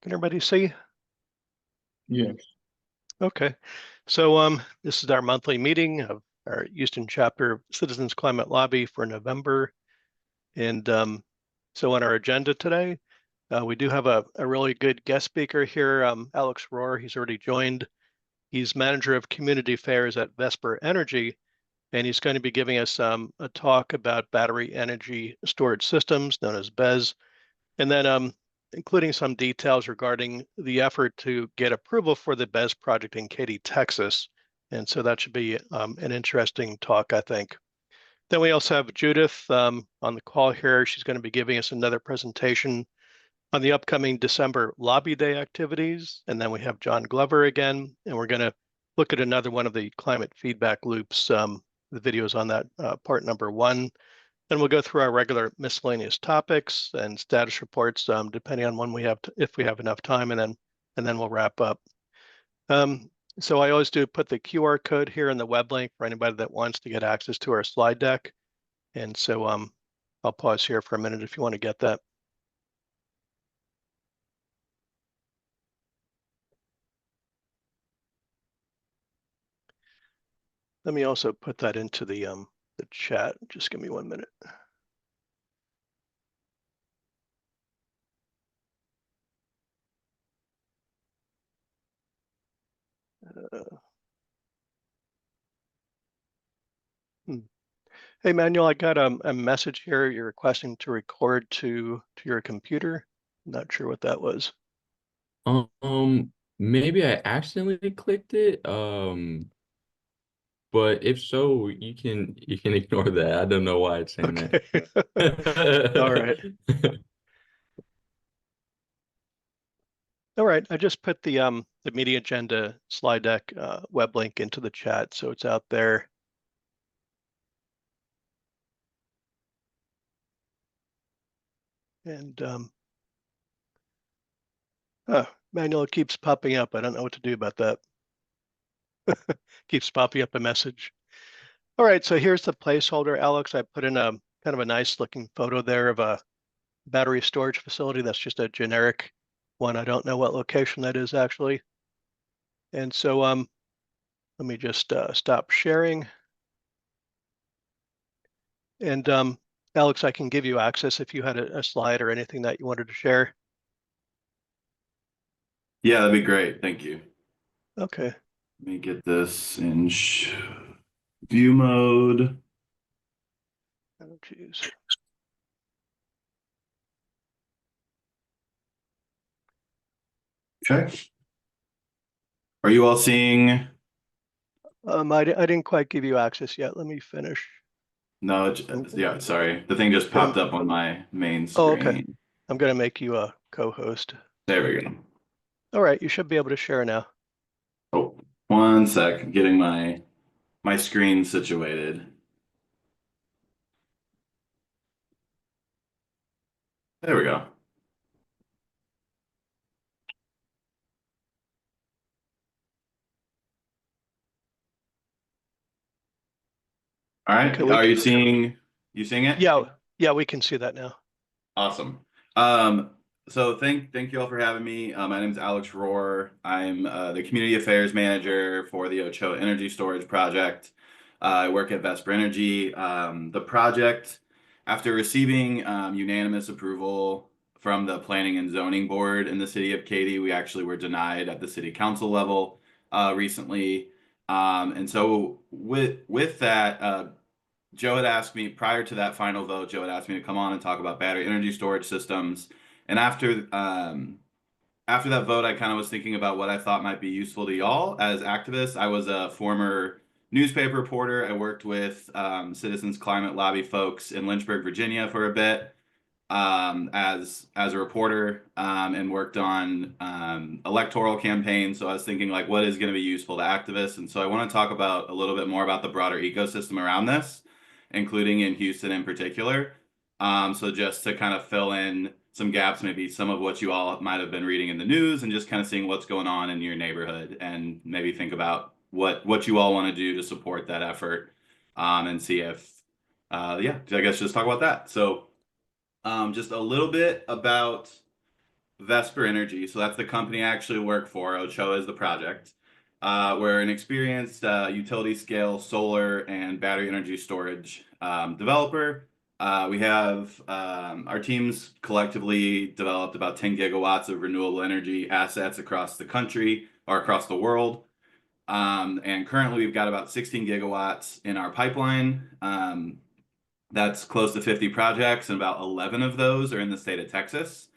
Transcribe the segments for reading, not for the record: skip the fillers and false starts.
Can everybody see? Yeah. Okay. So this is our monthly meeting of our Houston chapter Citizens Climate Lobby for November. And so on our agenda today, we do have a really good guest speaker here, Alex Rohr. He's already joined. He's manager of community affairs at Vesper Energy, and he's going to be giving us a talk about battery energy storage systems, known as BESS, and then including some details regarding the effort to get approval for the BESS project in Katy, Texas. And so that should be an interesting talk, I think. Then we also have Judith on the call here. She's going to be giving us another presentation on the upcoming December Lobby Day activities. And then we have John Glover again, and we're going to look at another one of the climate feedback loops. The videos on that part number 1. Then we'll go through our regular miscellaneous topics and status reports, depending on when we have, if we have enough time, and then we'll wrap up. So I always do put the QR code here in the web link for anybody that wants to get access to our slide deck. And so I'll pause here for a minute if you want to get that. Let me also put that into the chat. Just give me 1 minute. Hey, Manuel, I got a message here. You're requesting to record to your computer. Not sure what that was. Maybe I accidentally clicked it. But if so, you can ignore that. I don't know why it's saying Okay. All right. that. All right. I just put the media agenda slide deck web link into the chat, so it's out there. And Manuel keeps popping up. I don't know what to do about that. Keeps popping up a message. All right, so here's the placeholder, Alex. I put in a kind of a nice looking photo there of a battery storage facility. That's just a generic one. I don't know what location that is actually. And so let me just stop sharing. And Alex, I can give you access if you had a slide or anything that you wanted to share. Yeah, that'd be great. Thank you. Okay. Let me get this in view mode. Oh, geez. Okay. Are you all seeing? I didn't quite give you access yet. Let me finish. No, yeah, sorry. The thing just Gonna, popped up on my main oh, okay. screen. I'm going to make you a co-host. There we go. All right, you should be able to share now. Oh, 1 sec. Getting my screen situated. There we go. All right. Okay, Are you seeing it? yeah, we can see that now. Awesome. So thank you all for having me. My name is Alex Rohr. I'm the community affairs manager for the Ochoa Energy Storage Project. I work at Vesper Energy. The project, after receiving unanimous approval from the Planning and Zoning Board in the city of Katy, we actually were denied at the city council level recently. And so with that, Joe had asked me prior to that final vote, Joe had asked me to come on and talk about battery energy storage systems. And after that vote, I kind of was thinking about what I thought might be useful to y'all as activists. I was a former newspaper reporter. I worked with Citizens Climate Lobby folks in Lynchburg, Virginia for a bit as a reporter and worked on electoral campaigns. So I was thinking like, what is going to be useful to activists? And so I want to talk about a little bit more about the broader ecosystem around this, including in Houston in particular. So just to kind of fill in some gaps, maybe some of what you all might have been reading in the news and just kind of seeing what's going on in your neighborhood and maybe think about what you all want to do to support that effort and see if, yeah, I guess just talk about that. So just a little bit about Vesper Energy. So that's the company I actually work for. Ochoa is the project. We're an experienced utility scale solar and battery energy storage developer. We have our teams collectively developed about 10 gigawatts of renewable energy assets across the country or across the world. And currently we've got about 16 gigawatts in our pipeline. That's close to 50 projects, and about 11 of those are in the state of Texas.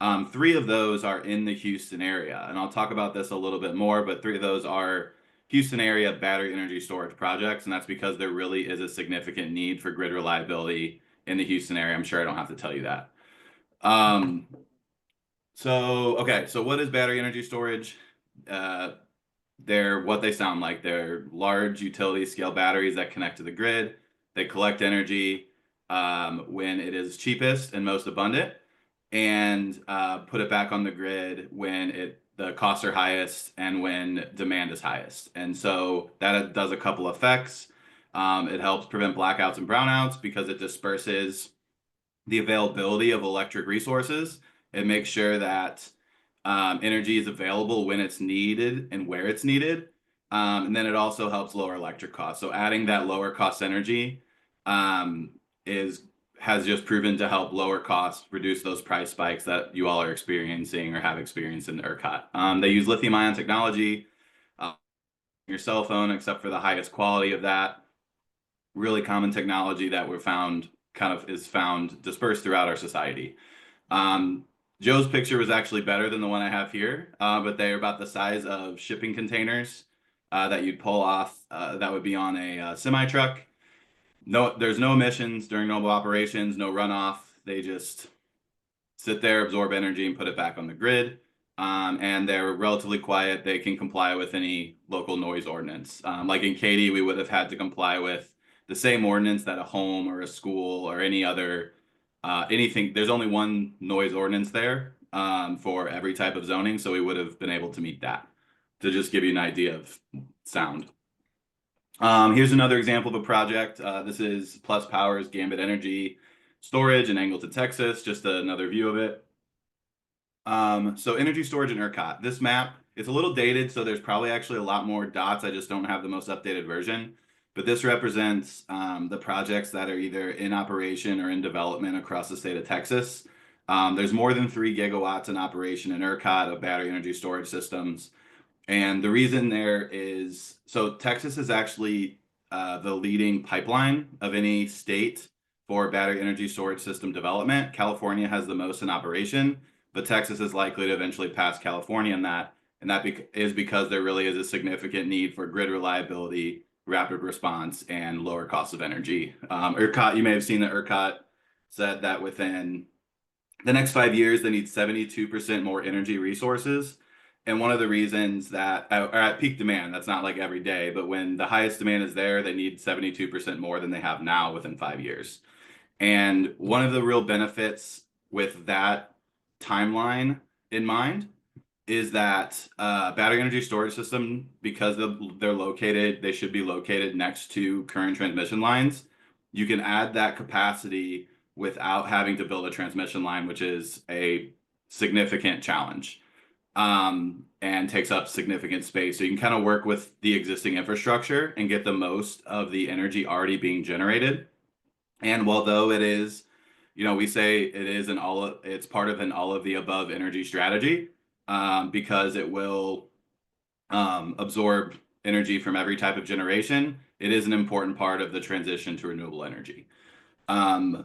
3 of those are in the Houston area, and I'll talk about this a little bit more, but 3 of those are Houston area battery energy storage projects, and that's because there really is a significant need for grid reliability in the Houston area. I'm sure I don't have to tell you that. So what is battery energy storage? They're what they sound like. They're large utility scale batteries that connect to the grid. They collect energy when it is cheapest and most abundant, and put it back on the grid when the costs are highest and when demand is highest. And so that does a couple effects. It helps prevent blackouts and brownouts because it disperses the availability of electric resources. It makes sure that energy is available when it's needed and where it's needed. And then it also helps lower electric costs. So adding that lower cost energy has just proven to help lower costs, reduce those price spikes that you all are experiencing or have experienced in ERCOT. They use lithium ion technology, your cell phone, except for the highest quality of that. Really common technology that we're found is found dispersed throughout our society. Joe's picture was actually better than the one I have here, but they're about the size of shipping containers that you'd pull off that would be on a semi truck. No, there's no emissions during normal operations, no runoff. They just sit there, absorb energy, and put it back on the grid. And they're relatively quiet. They can comply with any local noise ordinance. Like in Katy, we would have had to comply with the same ordinance that a home or a school or any other anything. There's only one noise ordinance there for every type of zoning, so we would have been able to meet that. To just give you an idea of sound. Here's another example of a project. This is Plus Power's Gambit Energy Storage in Angleton, Texas. Just another view of it. So energy storage in ERCOT. This map, it's a little dated, so there's probably actually a lot more dots. I just don't have the most updated version. But this represents the projects that are either in operation or in development across the state of Texas. There's more than 3 gigawatts in operation in ERCOT of battery energy storage systems. And the reason there is, so Texas is actually the leading pipeline of any state for battery energy storage system development. California has the most in operation, but Texas is likely to eventually pass California in that. And that is because there really is a significant need for grid reliability, rapid response, and lower cost of energy. ERCOT, you may have seen that ERCOT said that within the next 5 years, they need 72% more energy resources. And one of the reasons that are at peak demand, that's not like every day, but when the highest demand is there, they need 72% more than they have now within 5 years. And one of the real benefits with that timeline in mind is that battery energy storage system, because they should be located next to current transmission lines. You can add that capacity without having to build a transmission line, which is a significant challenge. And takes up significant space. So you can kind of work with the existing infrastructure and get the most of the energy already being generated. And although it is, we say it is it's part of an all of the above energy strategy, because it will absorb energy from every type of generation. It is an important part of the transition to renewable energy. A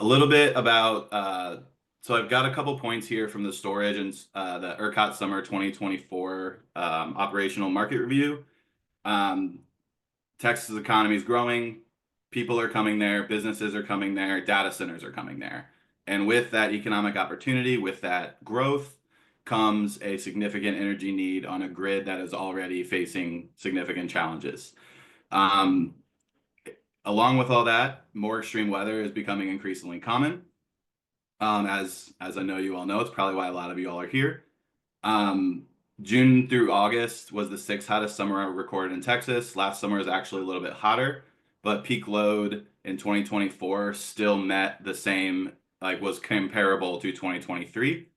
little bit about so I've got a couple points here from the storage and the ERCOT Summer 2024 operational market review. Texas economy is growing. People are coming there. Businesses are coming there. Data centers are coming there. And with that economic opportunity, with that growth, comes a significant energy need on a grid that is already facing significant challenges. Along with all that, more extreme weather is becoming increasingly common. As I know you all know, it's probably why a lot of you all are here. June through August was the 6th hottest summer recorded in Texas. Last summer was actually a little bit hotter, but peak load in 2024 still met the same, was comparable to 2023.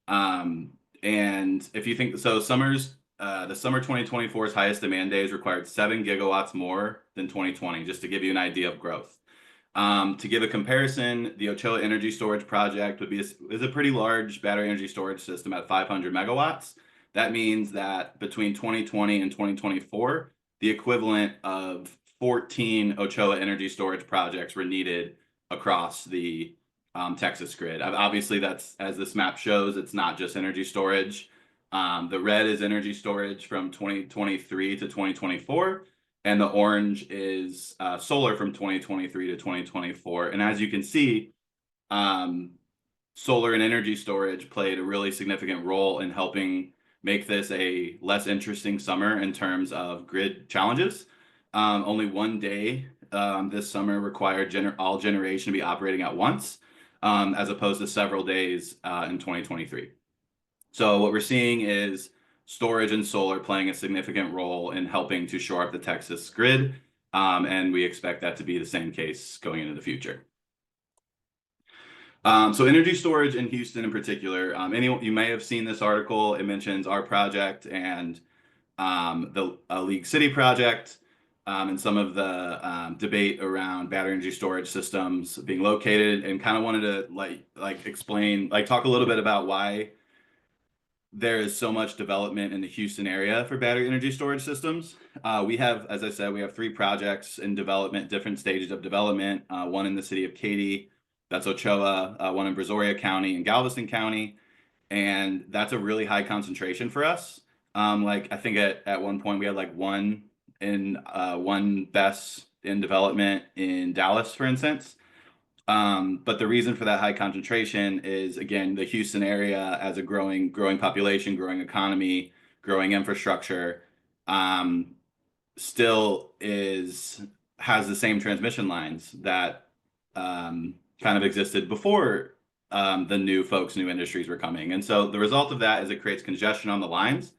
And if you think so, the summer 2024's highest demand days required 7 gigawatts more than 2020, just to give you an idea of growth. To give a comparison, the Ochoa Energy Storage Project is a pretty large battery energy storage system at 500 megawatts. That means that between 2020 and 2024, the equivalent of 14 Ochoa energy storage projects were needed across the Texas grid. Obviously, that's, as this map shows, it's not just energy storage. The red is energy storage from 2023 to 2024. And the orange is solar from 2023 to 2024. And as you can see, solar and energy storage played a really significant role in helping make this a less interesting summer in terms of grid challenges. Only one day this summer required all generation to be operating at once, as opposed to several days in 2023. So what we're seeing is storage and solar playing a significant role in helping to shore up the Texas grid, and we expect that to be the same case going into the future. So energy storage in Houston in particular, you may have seen this article. It mentions our project and the League City project, and some of the debate around battery energy storage systems being located, and kind of wanted to talk a little bit about why there is so much development in the Houston area for battery energy storage systems. We have, as I said, we have 3 projects in development, different stages of development. One in the city of Katy, that's Ochoa, one in Brazoria County and Galveston County. And that's a really high concentration for us. I think at one point we had one BESS in development in Dallas, for instance. But the reason for that high concentration is, again, the Houston area as a growing population, growing economy, growing infrastructure, still has the same transmission lines that kind of existed before the new industries were coming. And so the result of that is it creates congestion on the lines.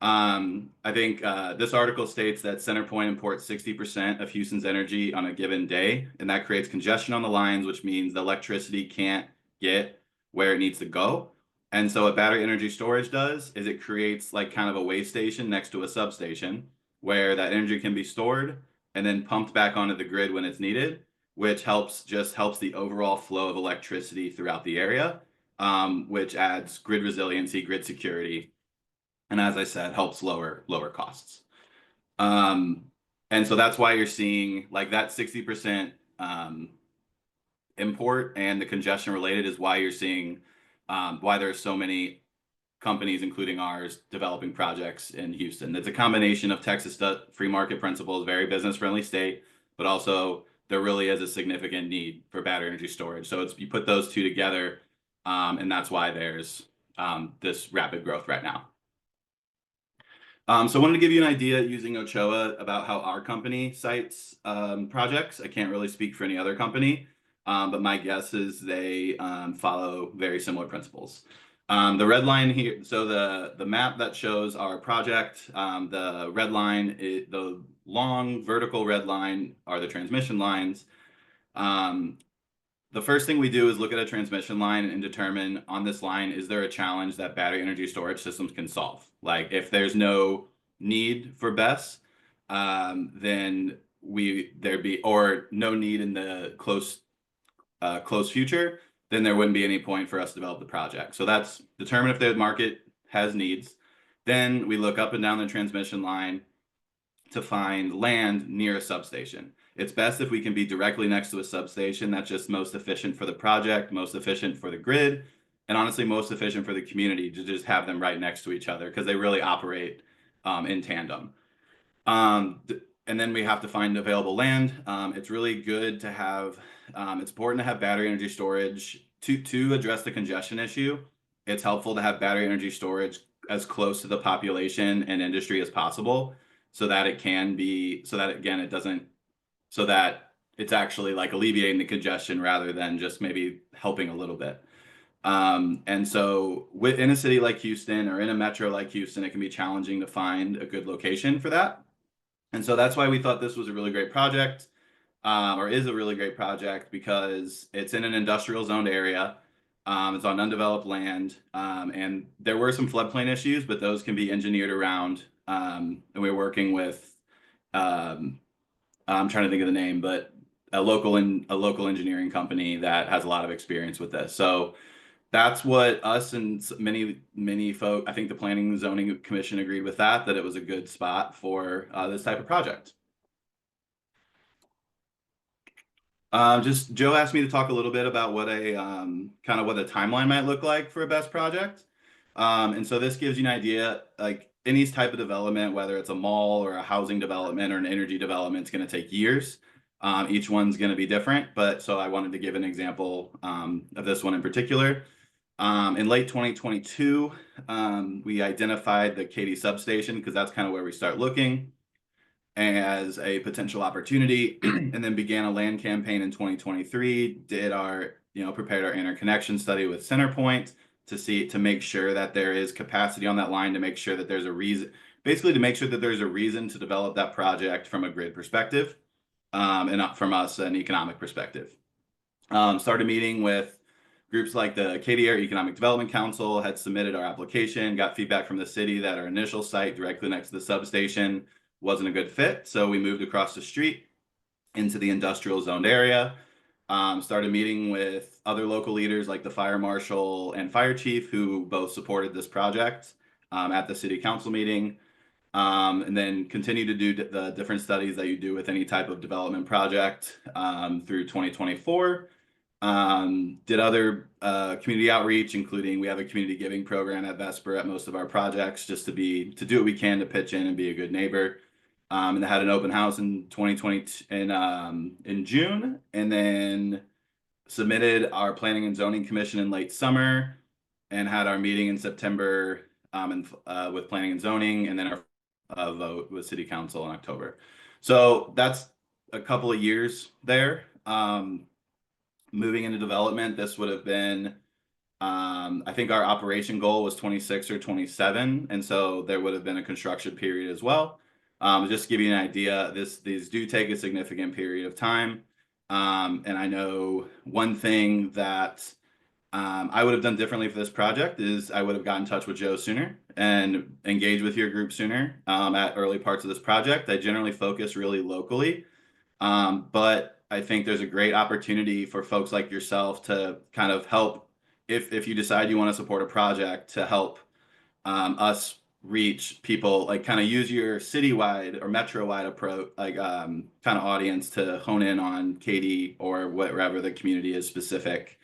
I think this article states that CenterPoint imports 60% of Houston's energy on a given day, and that creates congestion on the lines, which means the electricity can't get where it needs to go. And so what battery energy storage does is it creates kind of a way station next to a substation where that energy can be stored and then pumped back onto the grid when it's needed, which helps the overall flow of electricity throughout the area, which adds grid resiliency, grid security, and as I said, helps lower costs. And so that's why you're seeing that 60% import and the congestion related is why you're seeing why there's so many companies, including ours, developing projects in Houston. It's a combination of Texas free market principles, very business friendly state, but also there really is a significant need for battery energy storage. So you put those two together, and that's why there's this rapid growth right now. So I wanted to give you an idea using Ochoa about how our company cites projects. I can't really speak for any other company, but my guess is they follow very similar principles. The red line here, so the map that shows our project, the red line, the long vertical red line are the transmission lines. The first thing we do is look at a transmission line and determine on this line, is there a challenge that battery energy storage systems can solve? If there's no need for BESS, then or no need in the close future, then there wouldn't be any point for us to develop the project. So that's determine if the market has needs. Then we look up and down the transmission line to find land near a substation. It's best if we can be directly next to a substation. That's just most efficient for the project, most efficient for the grid, and honestly, most efficient for the community to just have them right next to each other because they really operate in tandem. And then we have to find available land. It's really good to have, it's important to have battery energy storage to address the congestion issue. It's helpful to have battery energy storage as close to the population and industry as possible so that it can be, so that again, so that it's actually alleviating the congestion rather than just maybe helping a little bit. And so in a city like Houston or in a metro like Houston, it can be challenging to find a good location for that. And so that's why we thought this was a really great project, or is a really great project, because it's in an industrial zoned area. It's on undeveloped land, and there were some floodplain issues, but those can be engineered around. And we're working with, I'm trying to think of the name, but a local engineering company that has a lot of experience with this. So that's what us and many folk, I think the Planning and Zoning Commission agreed with that it was a good spot for this type of project. Just Joe asked me to talk a little bit about what a kind of what a timeline might look like for a best project. And so this gives you an idea, like any type of development, whether it's a mall or a housing development or an energy development, it's going to take years. Each one's going to be different, but so I wanted to give an example of this one in particular. In late 2022, we identified the Katy substation because that's kind of where we start looking as a potential opportunity, and then began a land campaign in 2023, did our, prepared our interconnection study with CenterPoint to make sure that there is capacity on that line, to make sure that there's a reason, basically to make sure that there's a reason to develop that project from a grid perspective, and not from us an economic perspective. Started meeting with groups like the Katy Area Economic Development Council, had submitted our application, got feedback from the city that our initial site directly next to the substation wasn't a good fit. So we moved across the street into the industrial zoned area, started meeting with other local leaders like the fire marshal and fire chief, who both supported this project at the city council meeting. And then continue to do the different studies that you do with any type of development project through 2024. Did other community outreach, including we have a community giving program at Vesper at most of our projects, just to do what we can to pitch in and be a good neighbor. And they had an open house in 2020 in June, and then submitted our planning and zoning commission in late summer, and had our meeting in September with planning and zoning, and then our vote with city council in October. So that's a couple of years there. Moving into development, this would have been, I think our operation goal was 26 or 27, and so there would have been a construction period as well. Just to give you an idea, these do take a significant period of time. And I know one thing that I would have done differently for this project is I would have gotten in touch with Joe sooner and engaged with your group sooner at early parts of this project. I generally focus really locally, but I think there's a great opportunity for folks like yourself to kind of help if you decide you want to support a project, to help us reach people, like kind of use your citywide or metro-wide approach, like kind of audience to hone in on Katy or wherever the community is specific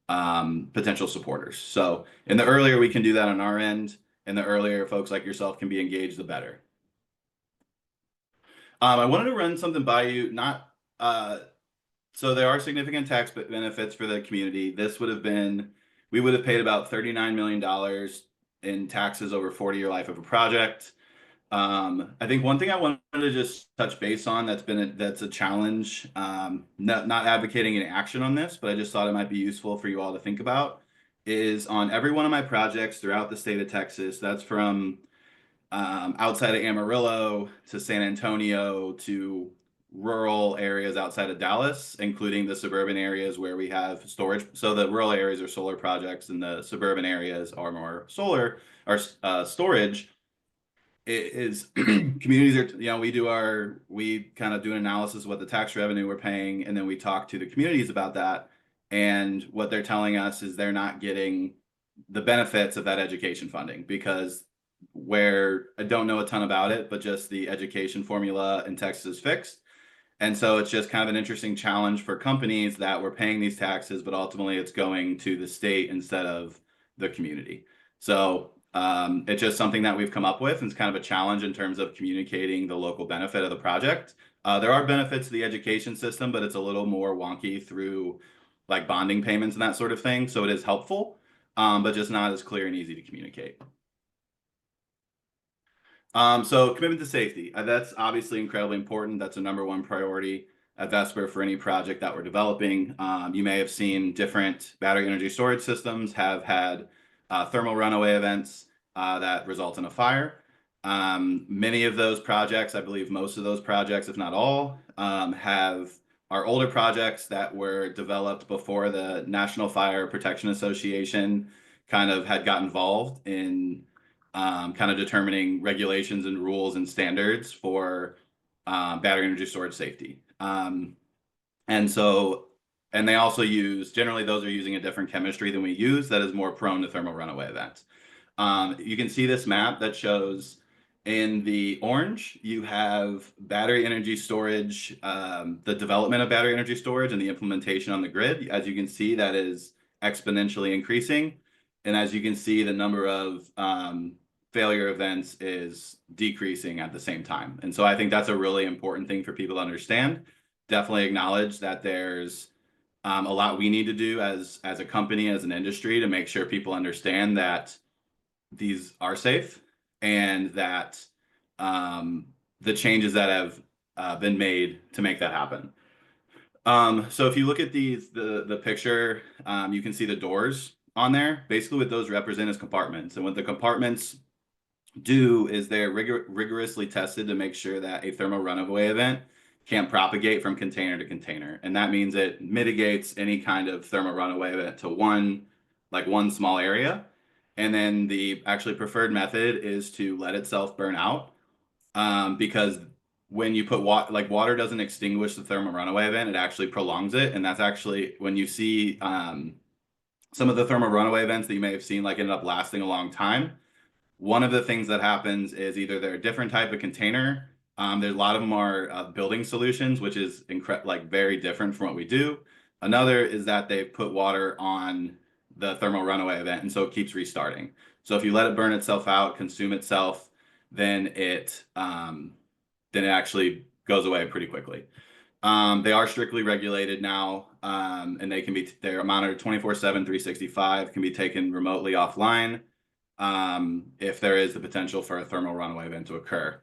potential supporters. So and the earlier we can do that on our end, and the earlier folks like yourself can be engaged, the better. I wanted to run something by you, so there are significant tax benefits for the community. We would have paid about $39 million in taxes over 40-year life of a project. I think one thing I wanted to just touch base on that's a challenge, not advocating any action on this, but I just thought it might be useful for you all to think about, is on every one of my projects throughout the state of Texas, that's from outside of Amarillo to San Antonio to rural areas outside of Dallas, including the suburban areas where we have storage. So the rural areas are solar projects and the suburban areas are more solar or storage. It is communities are, we kind of do an analysis of what the tax revenue we're paying, and then we talk to the communities about that. And what they're telling us is they're not getting the benefits of that education funding, because where I don't know a ton about it, but just the education formula in Texas is fixed. And so it's just kind of an interesting challenge for companies that we're paying these taxes, but ultimately it's going to the state instead of the community. So it's just something that we've come up with, and it's kind of a challenge in terms of communicating the local benefit of the project. There are benefits to the education system, but it's a little more wonky through like bonding payments and that sort of thing. So it is helpful, but just not as clear and easy to communicate. So commitment to safety, that's obviously incredibly important. That's a #1 priority at Vesper for any project that we're developing. You may have seen different battery energy storage systems have had thermal runaway events that result in a fire. Many of those projects, I believe most of those projects, if not all, are older projects that were developed before the National Fire Protection Association kind of had got involved in kind of determining regulations and rules and standards for battery energy storage safety. And so, and they also use, generally those are using a different chemistry than we use that is more prone to thermal runaway events. You can see this map that shows in the orange, you have battery energy storage, the development of battery energy storage and the implementation on the grid. As you can see, that is exponentially increasing. And as you can see, the number of failure events is decreasing at the same time. And so I think that's a really important thing for people to understand. Definitely acknowledge that there's a lot we need to do as a company, as an industry, to make sure people understand that these are safe and that the changes that have been made to make that happen. So if you look at the picture, you can see the doors on there. Basically what those represent is compartments. And what the compartments do is they're rigorously tested to make sure that a thermal runaway event can't propagate from container to container. And that means it mitigates any kind of thermal runaway event to one small area. And then the actually preferred method is to let itself burn out, because when you put water doesn't extinguish the thermal runaway event, it actually prolongs it. And that's actually when you see some of the thermal runaway events that you may have seen ended up lasting a long time. One of the things that happens is either they're a different type of container. There's a lot of them are building solutions, which is very different from what we do. Another is that they've put water on the thermal runaway event, and so it keeps restarting. So if you let it burn itself out, consume itself, then it actually goes away pretty quickly. They are strictly regulated now, and they're monitored 24/7, 365, can be taken remotely offline if there is the potential for a thermal runaway event to occur.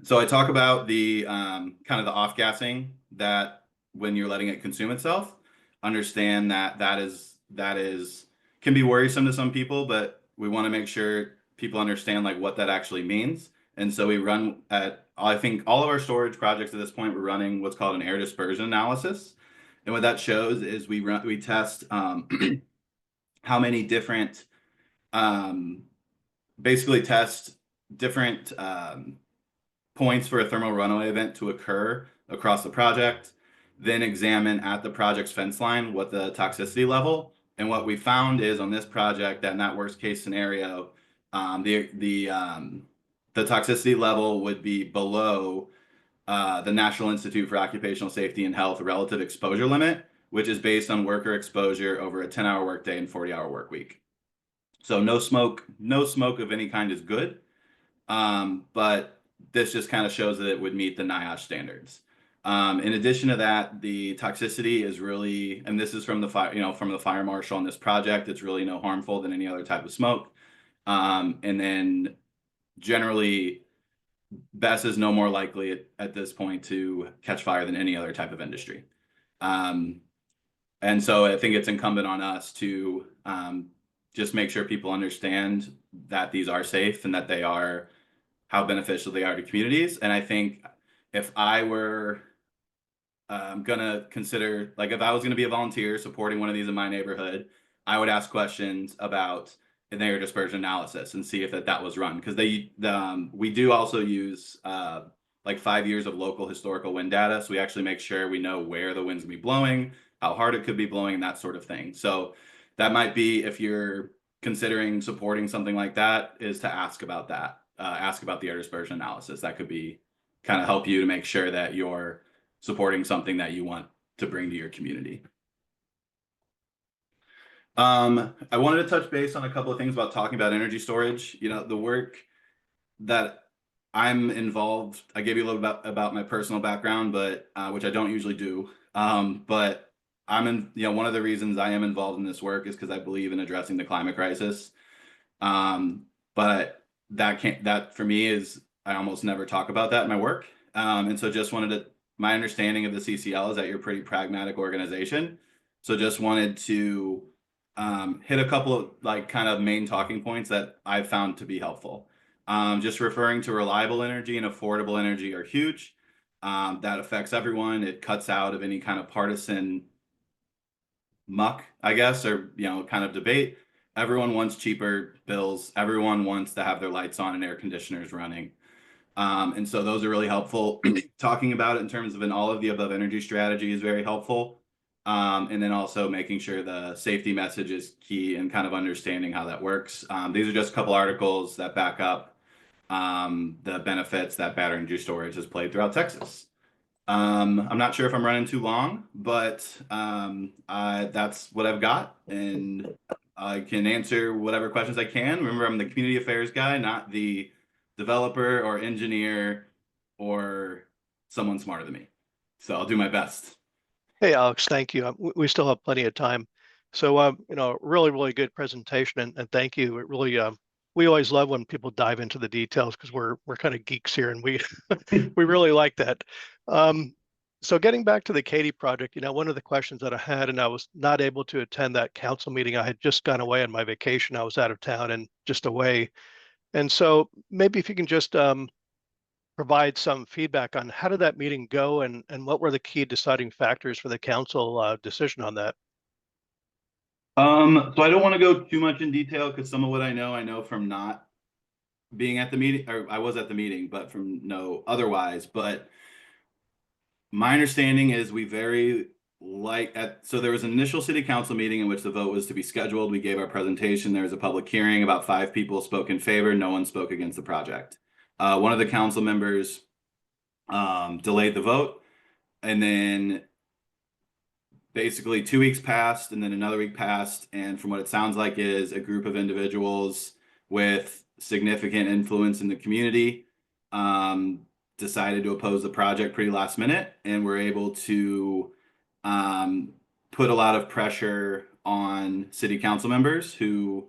So I talk about the kind of the off-gassing that when you're letting it consume itself, understand that is can be worrisome to some people, but we want to make sure people understand what that actually means. And so we run I think all of our storage projects at this point, we're running what's called an air dispersion analysis. And what that shows is we test how many different, basically test different points for a thermal runaway event to occur across the project, then examine at the project's fence line what the toxicity level. And what we found is on this project that in that worst case scenario, the toxicity level would be below the National Institute for Occupational Safety and Health relative exposure limit, which is based on worker exposure over a 10-hour workday and 40-hour work week. So no smoke of any kind is good. But this just kind of shows that it would meet the NIOSH standards. In addition to that, the toxicity is really, and this is from the fire marshal on this project, it's really no harmful than any other type of smoke. And then generally, BESS is no more likely at this point to catch fire than any other type of industry. And so I think it's incumbent on us to just make sure people understand that these are safe and that they are, how beneficial they are to communities. And I think if I were gonna consider, if I was gonna be a volunteer supporting one of these in my neighborhood, I would ask questions about an air dispersion analysis and see if that was run. Because we do also use 5 years of local historical wind data. So we actually make sure we know where the wind's gonna be blowing, how hard it could be blowing, and that sort of thing. So that might be, if you're considering supporting something like that, is to ask about that. Ask about the air dispersion analysis. That could be kind of help you to make sure that you're supporting something that you want to bring to your community. I wanted to touch base on a couple of things about talking about energy storage. The work that I'm involved, I gave you a little bit about my personal background, but which I don't usually do. But I'm one of the reasons I am involved in this work is because I believe in addressing the climate crisis. But that for me is, I almost never talk about that in my work. And so just my understanding of the CCL is that you're a pretty pragmatic organization. So just wanted to hit a couple of kind of main talking points that I've found to be helpful. Just referring to reliable energy and affordable energy are huge. that affects everyone. It cuts out of any kind of partisan muck, I guess, or kind of debate. Everyone wants cheaper bills. Everyone wants to have their lights on and air conditioners running. And so those are really helpful. Talking about it in terms of an all of the above energy strategy is very helpful. And then also making sure the safety message is key and kind of understanding how that works. These are just a couple articles that back up the benefits that battery energy storage has played throughout Texas. I'm not sure if I'm running too long, but that's what I've got, and I can answer whatever questions I can. Remember, I'm the community affairs guy, not the developer or engineer or someone smarter than me. So I'll do my best. Hey, Alex, thank you. We still have plenty of time. So, really, really good presentation, and thank you. It really, we always love when people dive into the details because we're kind of geeks here, and we we really like that. So, getting back to the Katy project, one of the questions that I had, and I was not able to attend that council meeting. I had just gone away on my vacation. I was out of town and just away, and so maybe if you can just provide some feedback on how did that meeting go and what were the key deciding factors for the council decision on that? So I don't want to go too much in detail because some of what I know from not being at the meeting, or I was at the meeting, but from no otherwise. But my understanding is we very so there was an initial city council meeting in which the vote was to be scheduled. We gave our presentation. There was a public hearing. About 5 people spoke in favor. No one spoke against the project. One of the council members delayed the vote, and then basically 2 weeks passed, and then another week passed, and from what it sounds like is a group of individuals with significant influence in the community decided to oppose the project pretty last minute, and were able to put a lot of pressure on city council members who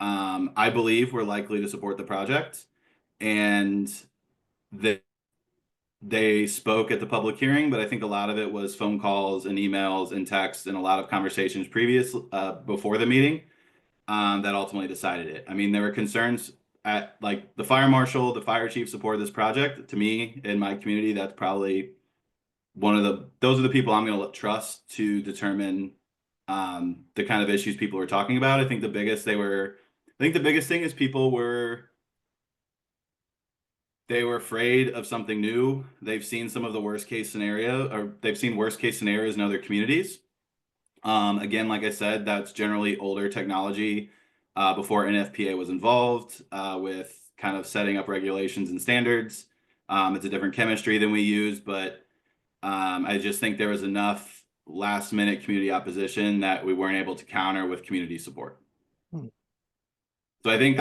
I believe were likely to support the project, and they spoke at the public hearing, but I think a lot of it was phone calls and emails and texts and a lot of conversations before the meeting that ultimately decided it. I mean, there were concerns at like the fire marshal, the fire chief support this project. To me, in my community, that's probably those are the people I'm going to trust to determine the kind of issues people were talking about. I think the biggest thing is they were afraid of something new. They've seen some of the worst case scenario, or they've seen worst case scenarios in other communities. Again, like I said, that's generally older technology before NFPA was involved with kind of setting up regulations and standards. It's a different chemistry than we use, but I just think there was enough last minute community opposition that we weren't able to counter with community support. So I think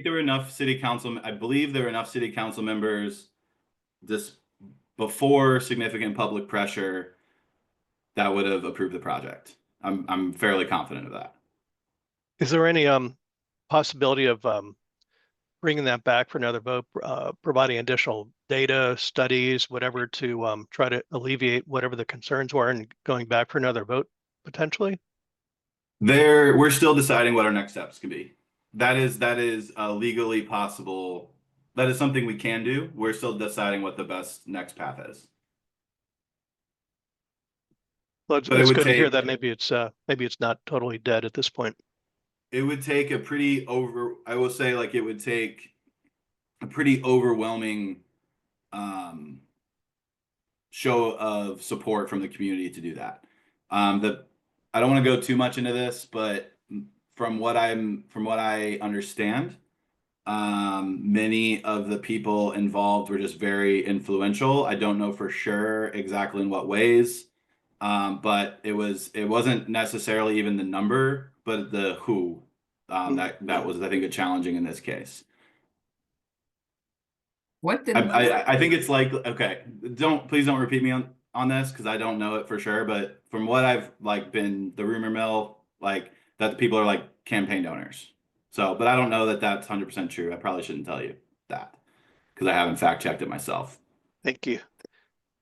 there were enough city council. I believe there were enough city council members just before significant public pressure that would have approved the project. I'm fairly confident of that. Is there any possibility of bringing that back for another vote, providing additional data, studies, whatever, to try to alleviate whatever the concerns were and going back for another vote potentially? We're still deciding what our next steps can be. That is legally possible. That is something we can do. We're still deciding what the best next path is. Well, it's good to hear that maybe it's not totally dead at this point. It would take it would take a pretty overwhelming show of support from the community to do that. I don't want to go too much into this, but from what I understand, many of the people involved were just very influential. I don't know for sure exactly in what ways, but it wasn't necessarily even the number, but the who. That was, I think, challenging in this case. What did I think it's like, okay, please don't repeat me on this because I don't know it for sure, but from what I've been the rumor mill, that the people are campaign donors. So, but I don't know that that's 100% true. I probably shouldn't tell you that because I haven't fact checked it myself. Thank you.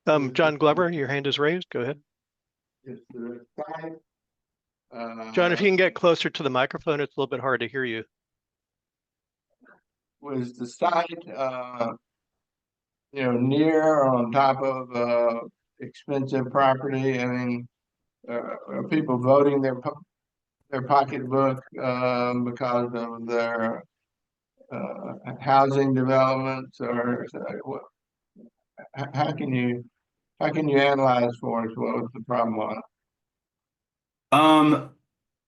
John Glover, your hand is raised. Go ahead. John, if you can get closer to the microphone, it's a little bit hard to hear you. Was the side near or on top of expensive property? I mean, are people voting their pocketbook because of their housing developments, or how can you analyze for us what the problem was?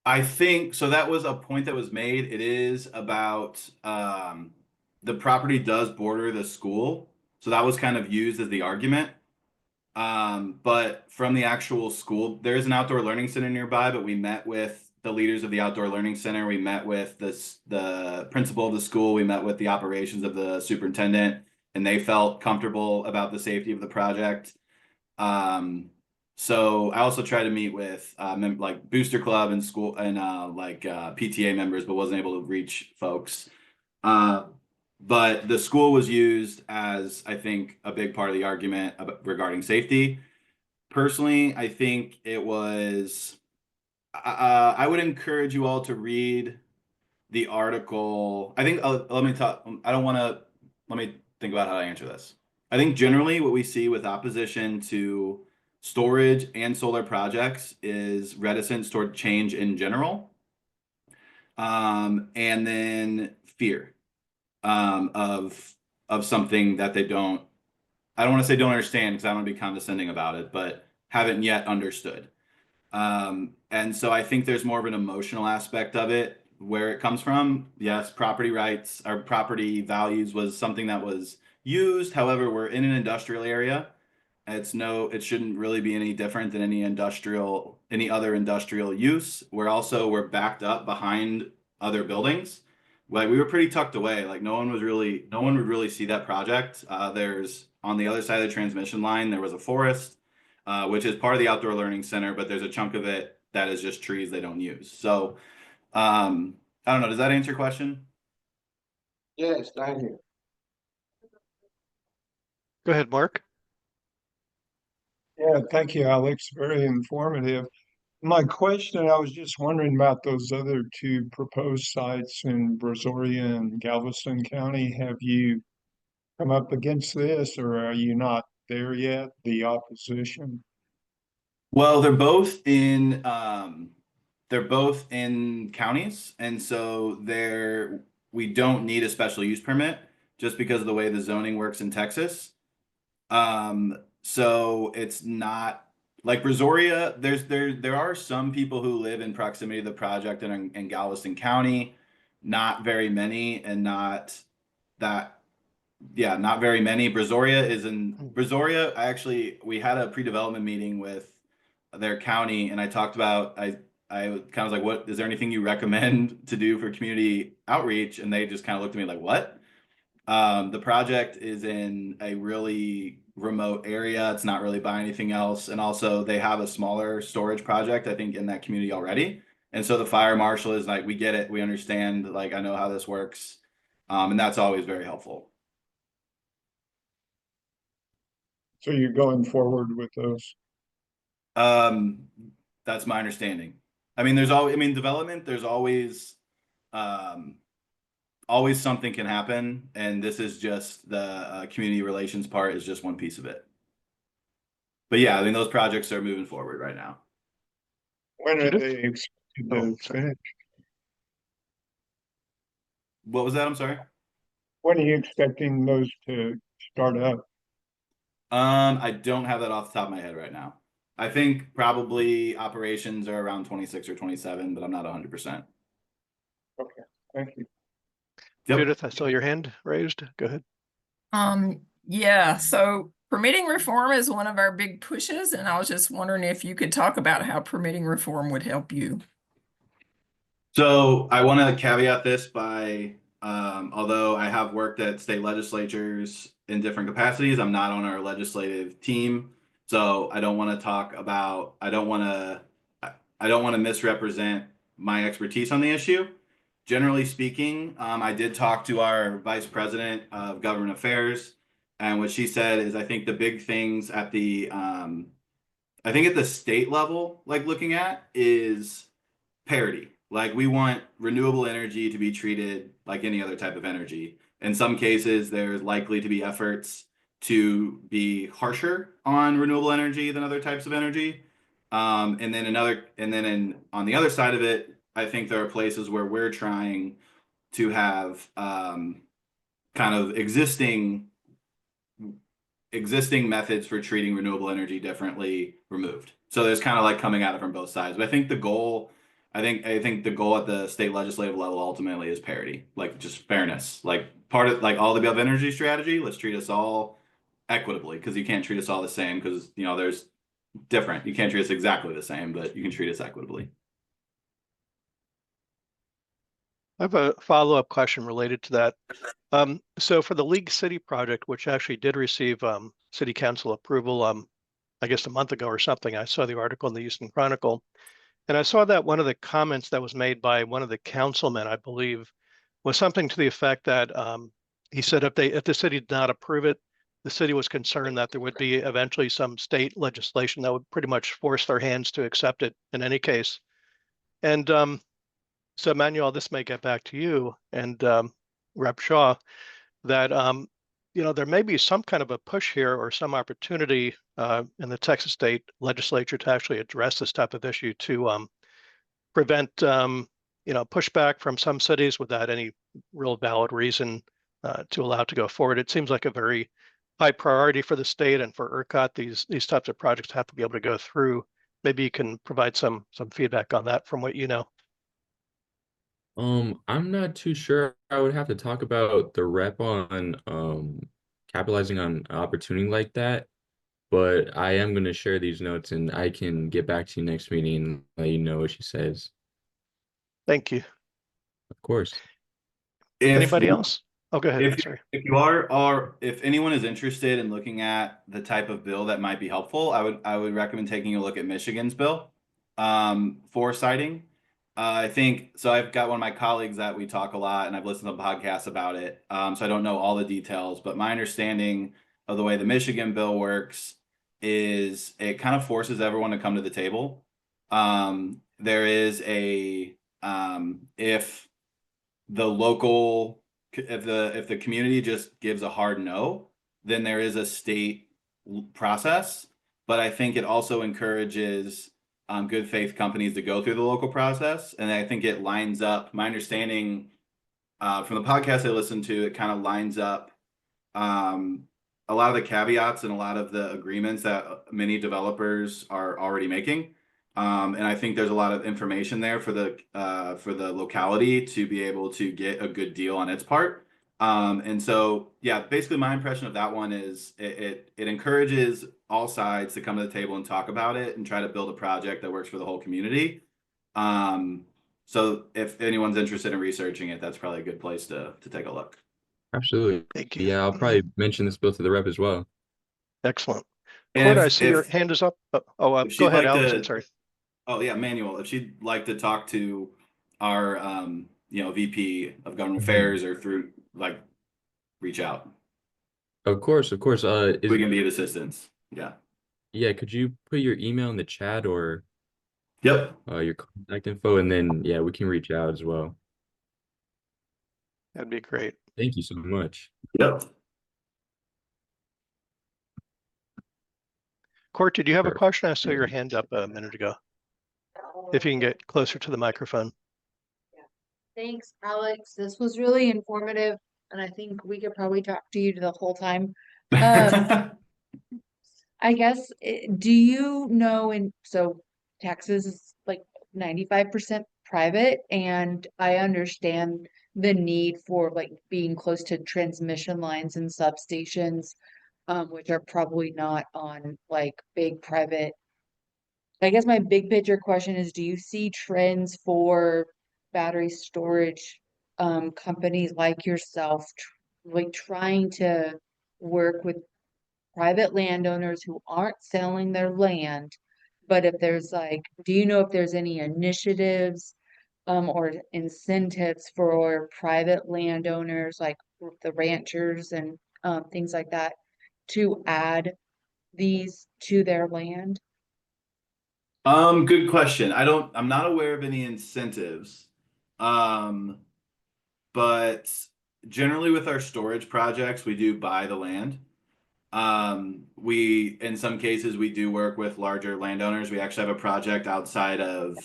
I think so. That was a point that was made. It is about the property does border the school, so that was kind of used as the argument. But from the actual school, there is an outdoor learning center nearby, but we met with the leaders of the outdoor learning center. We met with the principal of the school. We met with the operations of the superintendent, and they felt comfortable about the safety of the project. So I also tried to meet with like Booster Club and school and PTA members, but wasn't able to reach folks. But the school was used as, I think, a big part of the argument regarding safety. Personally, I think it was. I would encourage you all to read the article. I think let me talk. I don't want to. Let me think about how to answer this. I think generally what we see with opposition to storage and solar projects is reticence toward change in general, and then fear of something that they don't. I don't want to say don't understand because I don't want to be condescending about it, but haven't yet understood. And so I think there's more of an emotional aspect of it where it comes from. Yes, property rights or property values was something that was used. However, we're in an industrial area. It shouldn't really be any different than any other industrial use. We're backed up behind other buildings. Like we were pretty tucked away. Like no one would really see that project. There's on the other side of the transmission line, there was a forest, which is part of the outdoor learning center, but there's a chunk of it that is just trees they don't use. So, I don't know. Does that answer your question? Yes, thank you. Go ahead, Mark. Yeah, thank you, Alex. Very informative. My question, I was just wondering about those other two proposed sites in Brazoria and Galveston County. Have you come up against this, or are you not there yet, the opposition? Well, they're both in counties, and so we don't need a special use permit just because of the way the zoning works in Texas. So it's not like Brazoria. There are some people who live in proximity to the project in Galveston County, not very many, and not that yeah, not very many. Brazoria. We had a pre-development meeting with their county, and I talked about I kind of was like, what is there anything you recommend to do for community outreach? And they just kind of looked at me like, what? The project is in a really remote area. It's not really by anything else. And also they have a smaller storage project, I think, in that community already. And so the fire marshal is like, we get it, we understand, like I know how this works. And that's always very helpful. So you're going forward with those? That's my understanding. Development, there's always something can happen, and this is just the community relations part is just one piece of it. But yeah, I mean, those projects are moving forward right now. When are Judith? they expected Oh, to finish? What was that? I'm sorry. When are you expecting those to start up? I don't have that off the top of my head right now. I think probably operations are around 26 or 27, but I'm not 100%. Okay, thank you. Yep. Judith, I saw your hand raised. Go ahead. Yeah, so permitting reform is one of our big pushes, and I was just wondering if you could talk about how permitting reform would help you. So I want to caveat this by, although I have worked at state legislatures in different capacities, I'm not on our legislative team. So I don't want to I don't want to misrepresent my expertise on the issue. Generally speaking, I did talk to our vice president of government affairs, and what she said is, I think the big things at I think at the state level, like looking at is parity. Like we want renewable energy to be treated like any other type of energy. In some cases, there's likely to be efforts to be harsher on renewable energy than other types of energy. And then on the other side of it, I think there are places where we're trying to have kind of existing methods for treating renewable energy differently removed. So there's kind of like coming at it from both sides. But I think the goal at the state legislative level ultimately is parity, like just fairness. Like part of like all the above energy strategy, let's treat us all equitably, because you can't treat us all the same, because there's different. You can't treat us exactly the same, but you can treat us equitably. I have a follow-up question related to that. So for the League City project, which actually did receive city council approval, I guess a month ago or something, I saw the article in the Houston Chronicle, and I saw that one of the comments that was made by one of the councilmen, I believe, was something to the effect that he said if the city did not approve it, the city was concerned that there would be eventually some state legislation that would pretty much force their hands to accept it in any case. And so, Manuel, this may get back to you and Rep. Shaw, that there may be some kind of a push here or some opportunity in the Texas state legislature to actually address this type of issue to prevent pushback from some cities without any real valid reason to allow it to go forward. It seems like a very high priority for the state and for ERCOT. These types of projects have to be able to go through. Maybe you can provide some feedback on that from what you know. I'm not too sure. I would have to talk about the rep on capitalizing on an opportunity like that. But I am going to share these notes and I can get back to you next meeting and let you know what she says. Thank you. Of course. Anybody else? Oh, go ahead. If Sorry. if anyone is interested in looking at the type of bill that might be helpful, I would recommend taking a look at Michigan's bill for siting. I think so. I've got one of my colleagues that we talk a lot, and I've listened to podcasts about it. So I don't know all the details, but my understanding of the way the Michigan bill works is it kind of forces everyone to come to the table. There is if the local if the community just gives a hard no, then there is a state process. But I think it also encourages good faith companies to go through the local process, and I think it lines up. My understanding from the podcast I listened to, it kind of lines up a lot of the caveats and a lot of the agreements that many developers are already making. And I think there's a lot of information there for the locality to be able to get a good deal on its part. And so, yeah, basically my impression of that one is it encourages all sides to come to the table and talk about it and try to build a project that works for the whole community. So if anyone's interested in researching it, that's probably a good place to take a look. Absolutely. Thank you. Yeah, I'll probably mention this bill to the rep as well. Excellent. And Court, I see your hand is up. if Go she'd ahead, like Alex. to- I'm sorry. Oh yeah, Manuel, if she'd like to talk to our VP of Government Affairs or through reach out. Of course, of course. We can be of assistance. Yeah. Yeah, could you put your email in the chat or Yep. your contact info, and then yeah, we can reach out as well. That'd be great. Thank you so much. Yep. Court, did you have a Perfect. question? I saw your hand up a minute ago. If you can get closer to the microphone. Thanks, Alex. This was really informative, and I think we could probably talk to you the whole time. I guess, do you know, so Texas is like 95% private, and I understand the need for like being close to transmission lines and substations, which are probably not on like big private. I guess my big picture question is, do you see trends for battery storage companies like yourself like trying to work with private landowners who aren't selling their land, but if there's like, do you know if there's any initiatives or incentives for private landowners like the ranchers and things like that to add these to their land? Good question. I'm not aware of any incentives. But generally with our storage projects, we do buy the land. We, in some cases, we do work with larger landowners. We actually have a project outside of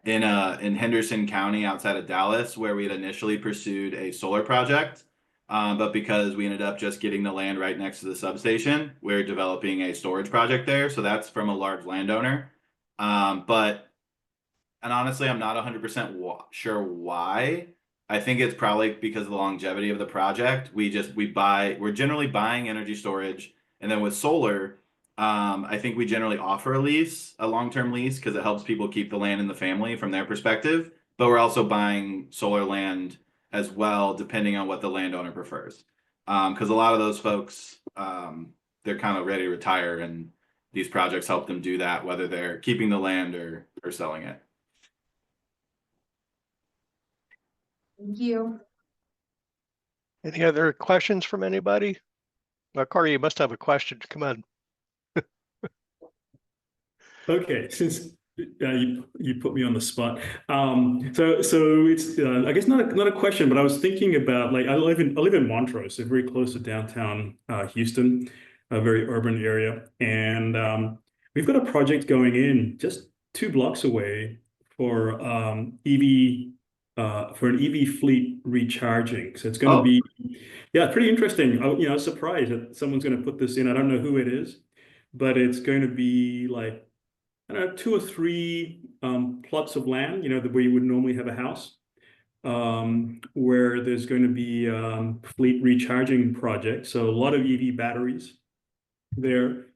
in Henderson County, outside of Dallas, where we had initially pursued a solar project. But because we ended up just getting the land right next to the substation, we're developing a storage project there. So that's from a large landowner. And honestly, I'm not 100% sure why. I think it's probably because of the longevity of the project. We're generally buying energy storage. And then with solar, I think we generally offer a long-term lease, because it helps people keep the land in the family from their perspective. But we're also buying solar land as well, depending on what the landowner prefers. Because a lot of those folks, they're kind of ready to retire, and these projects help them do that, whether they're keeping the land or selling it. Thank you. Any other questions from anybody? Corey, you must have a question. Come on. Okay, since you put me on the spot, so it's I guess not a question, but I was thinking about, like, I live in Montrose, so very close to downtown Houston, a very urban area, and we've got a project going in just 2 blocks away for EV for an EV fleet recharging. So it's going to be, yeah, pretty interesting. I was surprised that someone's going to put this in. I don't know who it is, but it's going to be like, I don't know, 2 or 3 plots of land, where you would normally have a house, where there's going to be fleet recharging projects. So a lot of EV batteries there.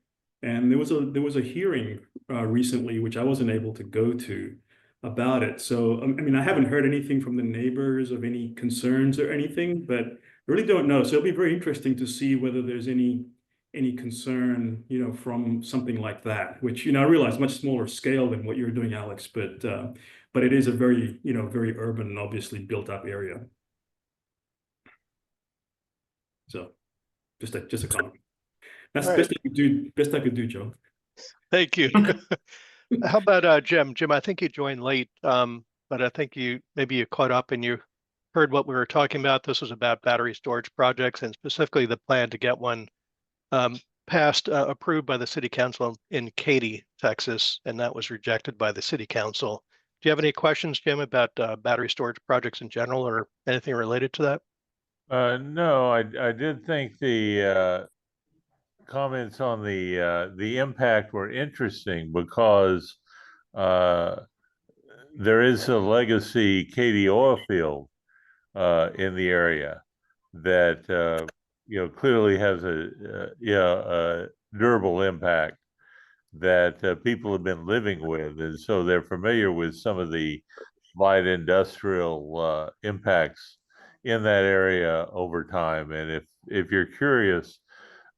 And there was a hearing recently, which I wasn't able to go to, about it. So, I mean, I haven't heard anything from the neighbors of any concerns or anything, but I really don't know. So it'll be very interesting to see whether there's any concern, from something like that, which, I realize much smaller scale than what you're doing, Alex, but it is a very, very urban and obviously built up area. So just a comment. That's the best I could do, Joe. Thank you. How about Jim? Jim, I think you joined late, but I think maybe you caught up and you heard what we were talking about. This was about battery storage projects, and specifically the plan to get one approved by the city council in Katy, Texas, and that was rejected by the city council. Do you have any questions, Jim, about battery storage projects in general or anything related to that? No, I did think the comments on the impact were interesting, because there is a legacy Katy oil field in the area that clearly has a durable impact that people have been living with, and so they're familiar with some of the light industrial impacts in that area over time. And if you're curious,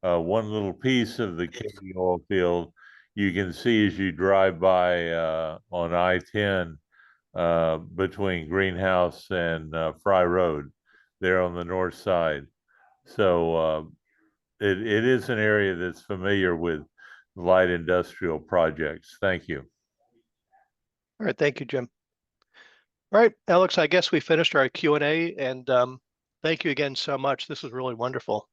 one little piece of the Katy oil field you can see as you drive by on I-10 between Greenhouse and Fry Road, there on the north side. So it is an area that's familiar with light industrial projects. Thank you. All right, thank you, Jim. All right, Alex, I guess we finished our Q&A, and thank you again so much. This was really wonderful.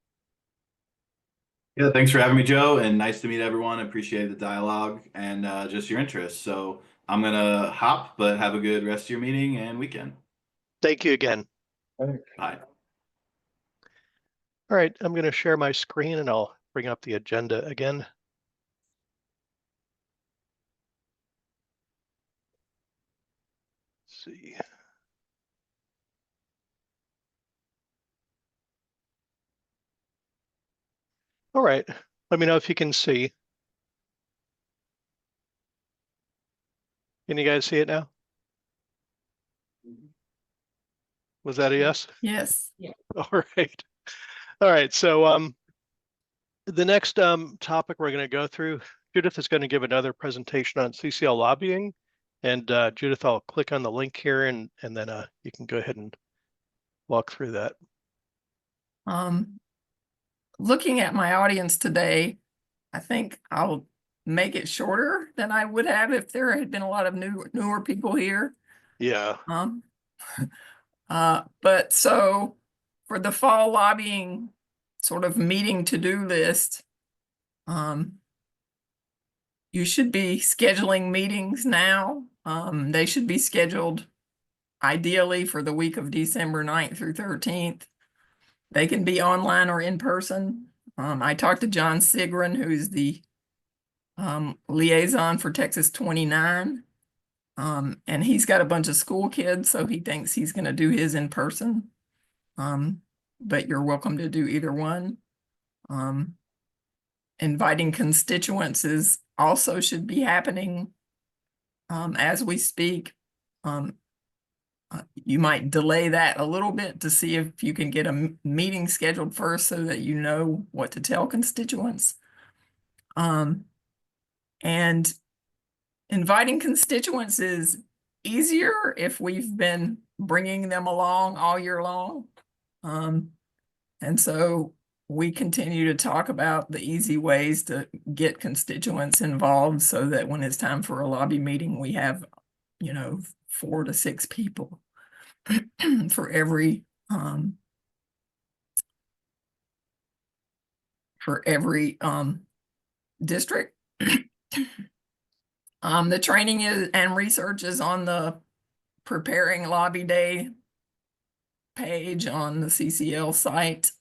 Yeah, thanks for having me, Joe, and nice to meet everyone. Appreciate the dialogue and just your interest. So I'm gonna hop, but have a good rest of your meeting and weekend. Thank you again. Bye. All right, I'm going to share my screen and I'll bring up the agenda again. Let's see. All right, let me know if you can see. Can you guys see it now? Was that a yes? Yes. All right. All right, so the next topic we're going to go through, Judith is going to give another presentation on CCL lobbying. And Judith, I'll click on the link here and then you can go ahead and walk through that. Looking at my audience today, I think I'll make it shorter than I would have if there had been a lot of newer people here. Yeah. But so for the fall lobbying sort of meeting to-do list, You should be scheduling meetings now. They should be scheduled ideally for the week of December 9th through 13th. They can be online or in person. I talked to John Sigrin, who's the liaison for Texas 29. And he's got a bunch of school kids, so he thinks he's going to do his in person. But you're welcome to do either one. Inviting constituents also should be happening as we speak. You might delay that a little bit to see if you can get a meeting scheduled first so that you know what to tell constituents. And inviting constituents is easier if we've been bringing them along all year long. And so we continue to talk about the easy ways to get constituents involved so that when it's time for a lobby meeting, we have, 4 to 6 people for every district. The training and research is on the Preparing Lobby Day page on the CCL site.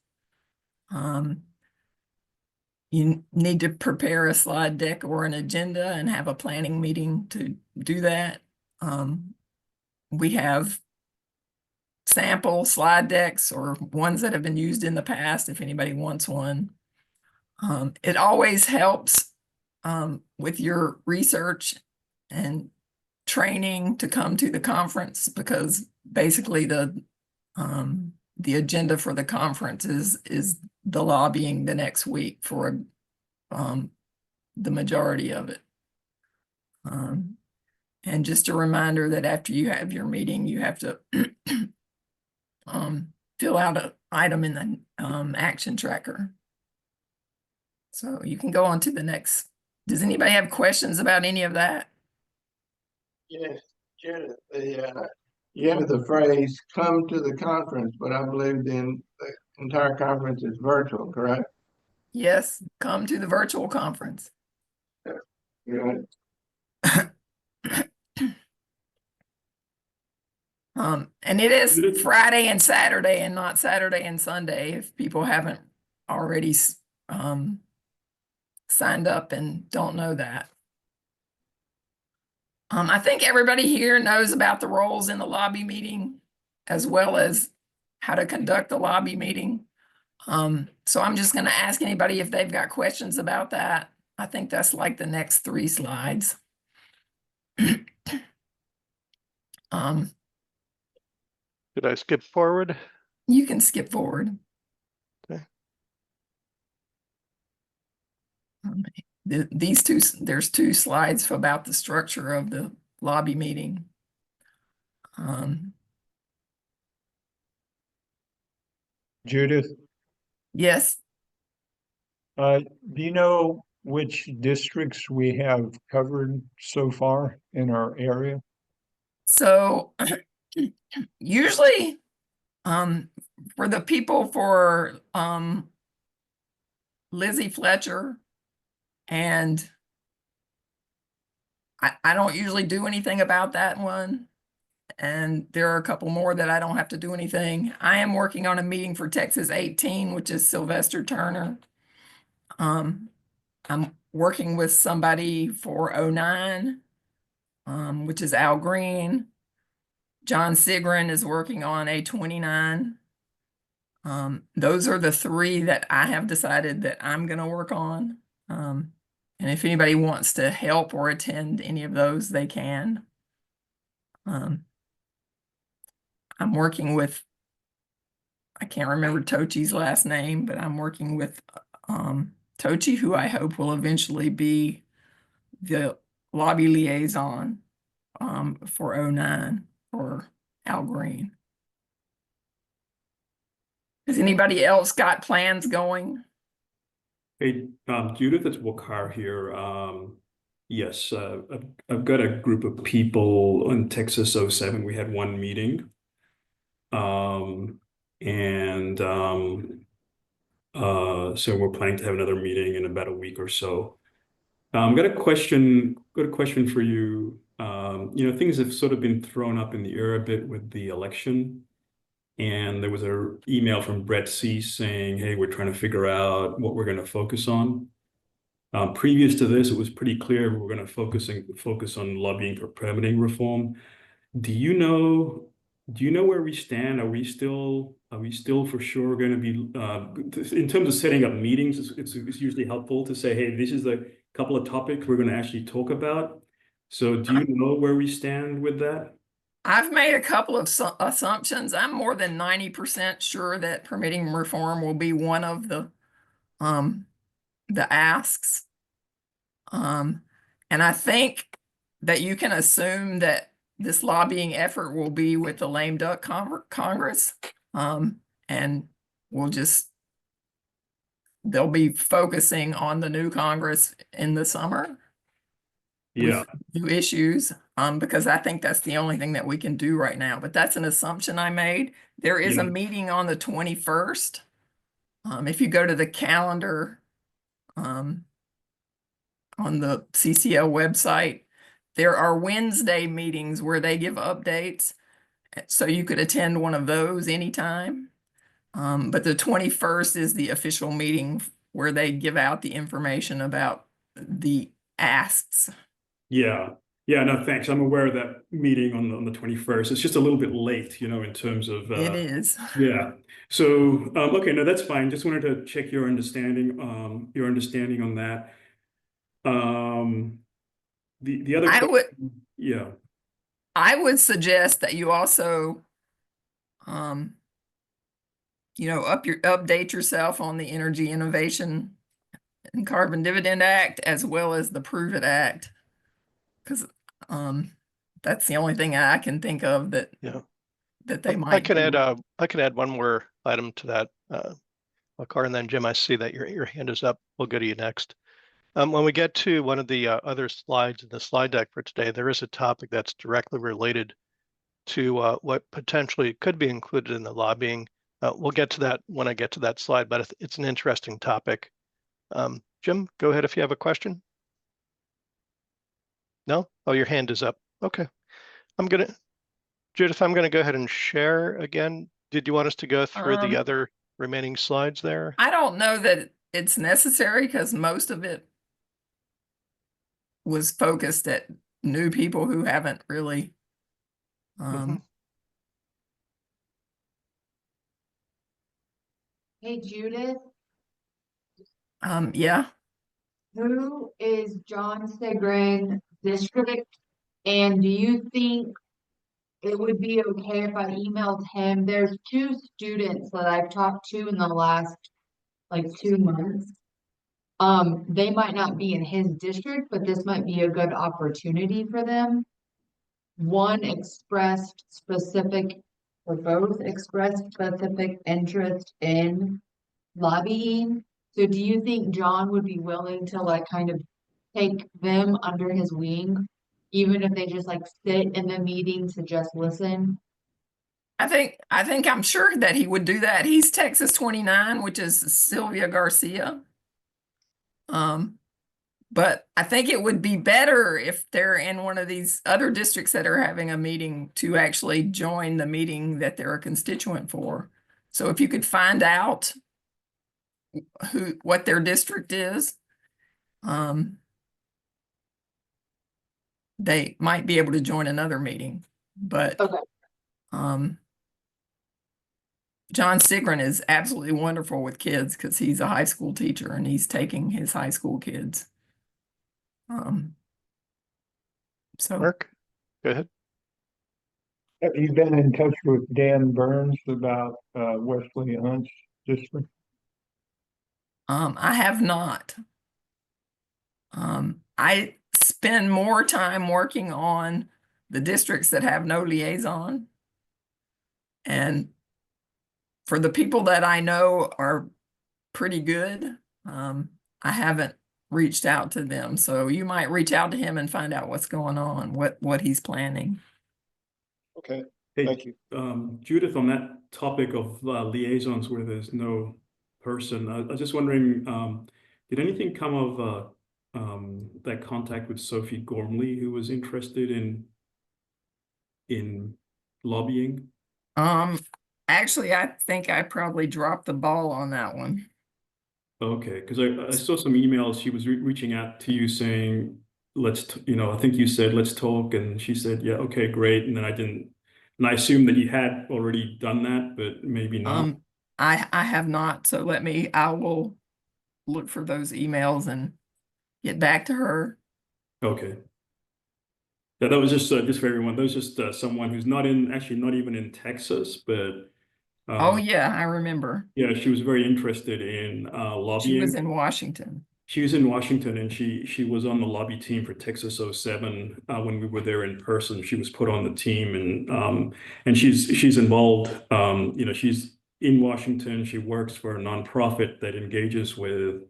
You need to prepare a slide deck or an agenda and have a planning meeting to do that. We have sample slide decks or ones that have been used in the past if anybody wants one. It always helps with your research and training to come to the conference, because basically the agenda for the conference is the lobbying the next week for the majority of it. And just a reminder that after you have your meeting, you have to fill out an item in the action tracker. So you can go on to the next. Does anybody have questions about any of that? Yes, Janet, you have the phrase "come to the conference," but I believe the entire conference is virtual, correct? Yes, come to the virtual conference. Good. And it is Friday and Saturday and not Saturday and Sunday if people haven't already signed up and don't know that. I think everybody here knows about the roles in the lobby meeting as well as how to conduct the lobby meeting. So I'm just going to ask anybody if they've got questions about that. I think that's like the next 3 slides. Could I skip forward? You can skip forward. Okay. There's 2 slides about the structure of the lobby meeting. Judith, Yes. do you know which districts we have covered so far in our area? So usually for the people for Lizzie Fletcher, and I don't usually do anything about that one. And there are a couple more that I don't have to do anything. I am working on a meeting for Texas 18, which is Sylvester Turner. I'm working with somebody for 09, which is Al Green. John Sigrin is working on a 29. Those are the 3 that I have decided that I'm going to work on. And if anybody wants to help or attend any of those, they can. I'm working with, I can't remember Tochi's last name, but I'm working with Tochi, who I hope will eventually be the lobby liaison for 09 for Al Green. Has anybody else got plans going? Hey, Judith, it's Wakar here. Yes, I've got a group of people in Texas 07. We had one meeting. And So we're planning to have another meeting in about a week or so. Got a question for you. Things have sort of been thrown up in the air a bit with the election. And there was an email from Brett C saying, hey, we're trying to figure out what we're going to focus on. Previous to this, it was pretty clear we were going to focus on lobbying for permitting reform. Do you know where we stand? Are we still for sure going to be, in terms of setting up meetings, it's usually helpful to say, hey, this is the couple of topics we're going to actually talk about. So do you know where we stand with that? I've made a couple of assumptions. I'm more than 90% sure that permitting reform will be one of the asks. And I think that you can assume that this lobbying effort will be with the lame duck Congress. And they'll be focusing on the new Congress in the summer. Yeah. With new issues, because I think that's the only thing that we can do right now. But that's an assumption I made. There is a meeting on the 21st. If you go to the calendar on the CCL website, there are Wednesday meetings where they give updates. So you could attend one of those anytime. But the 21st is the official meeting where they give out the information about the asks. Yeah. Yeah, no, thanks. I'm aware of that meeting on the 21st. It's just a little bit late, in terms of It is. Yeah. So okay, no, that's fine. Just wanted to check your understanding on that. The other question, I would suggest that you also update yourself on the Energy Innovation and Carbon Dividend Act as well as the Prove It Act, because that's the only thing I can think of that they might. I can add one more item to that, Makar, and then Jim, I see that your hand is up. We'll go to you next. When we get to one of the other slides in the slide deck for today, there is a topic that's directly related to what potentially could be included in the lobbying. We'll get to that when I get to that slide, but it's an interesting topic. Jim, go ahead if you have a question. No? Oh, your hand is up. Okay. Judith, I'm going to go ahead and share again. Did you want us to go through the other remaining slides there? I don't know that it's necessary because most of it was focused at new people who haven't really Hey, Judith, yeah. who is John Segrin district? And do you think it would be okay if I emailed him? There's 2 students that I've talked to in the last like 2 months. They might not be in his district, but this might be a good opportunity for them. One expressed specific, or both expressed specific interest in lobbying. So do you think John would be willing to like kind of take them under his wing, even if they just like sit in the meeting to just listen? I'm sure that he would do that. He's Texas 29, which is Sylvia Garcia. But I think it would be better if they're in one of these other districts that are having a meeting to actually join the meeting that they're a constituent for. So if you could find out what their district is, they might be able to join another meeting. But okay. John Segrin is absolutely wonderful with kids because he's a high school teacher and he's taking his high school kids. So Mark, go ahead. Have you been in touch with Dan Burns about Wesley Hunt's district? I have not. I spend more time working on the districts that have no liaison. And for the people that I know are pretty good, I haven't reached out to them. So you might reach out to him and find out what's going on, what he's planning. Okay, Hey, thank you. Judith, on that topic of liaisons where there's no person. I was just wondering, did anything come of that contact with Sophie Gormley, who was interested in lobbying? Actually, I think I probably dropped the ball on that one. Okay, because I saw some emails. She was reaching out to you saying, I think you said, let's talk. And she said, yeah, okay, great. And then I didn't, and I assumed that you had already done that, but maybe not. I have not. So I will look for those emails and get back to her. Okay. Yeah, that was just for everyone. That was just someone who's not even in Texas, but Oh yeah, I remember. yeah, she was very interested in lobbying. She was in Washington. She was in Washington, and she was on the lobby team for Texas 07 when we were there in person. She was put on the team, and she's involved. She's in Washington. She works for a nonprofit that engages with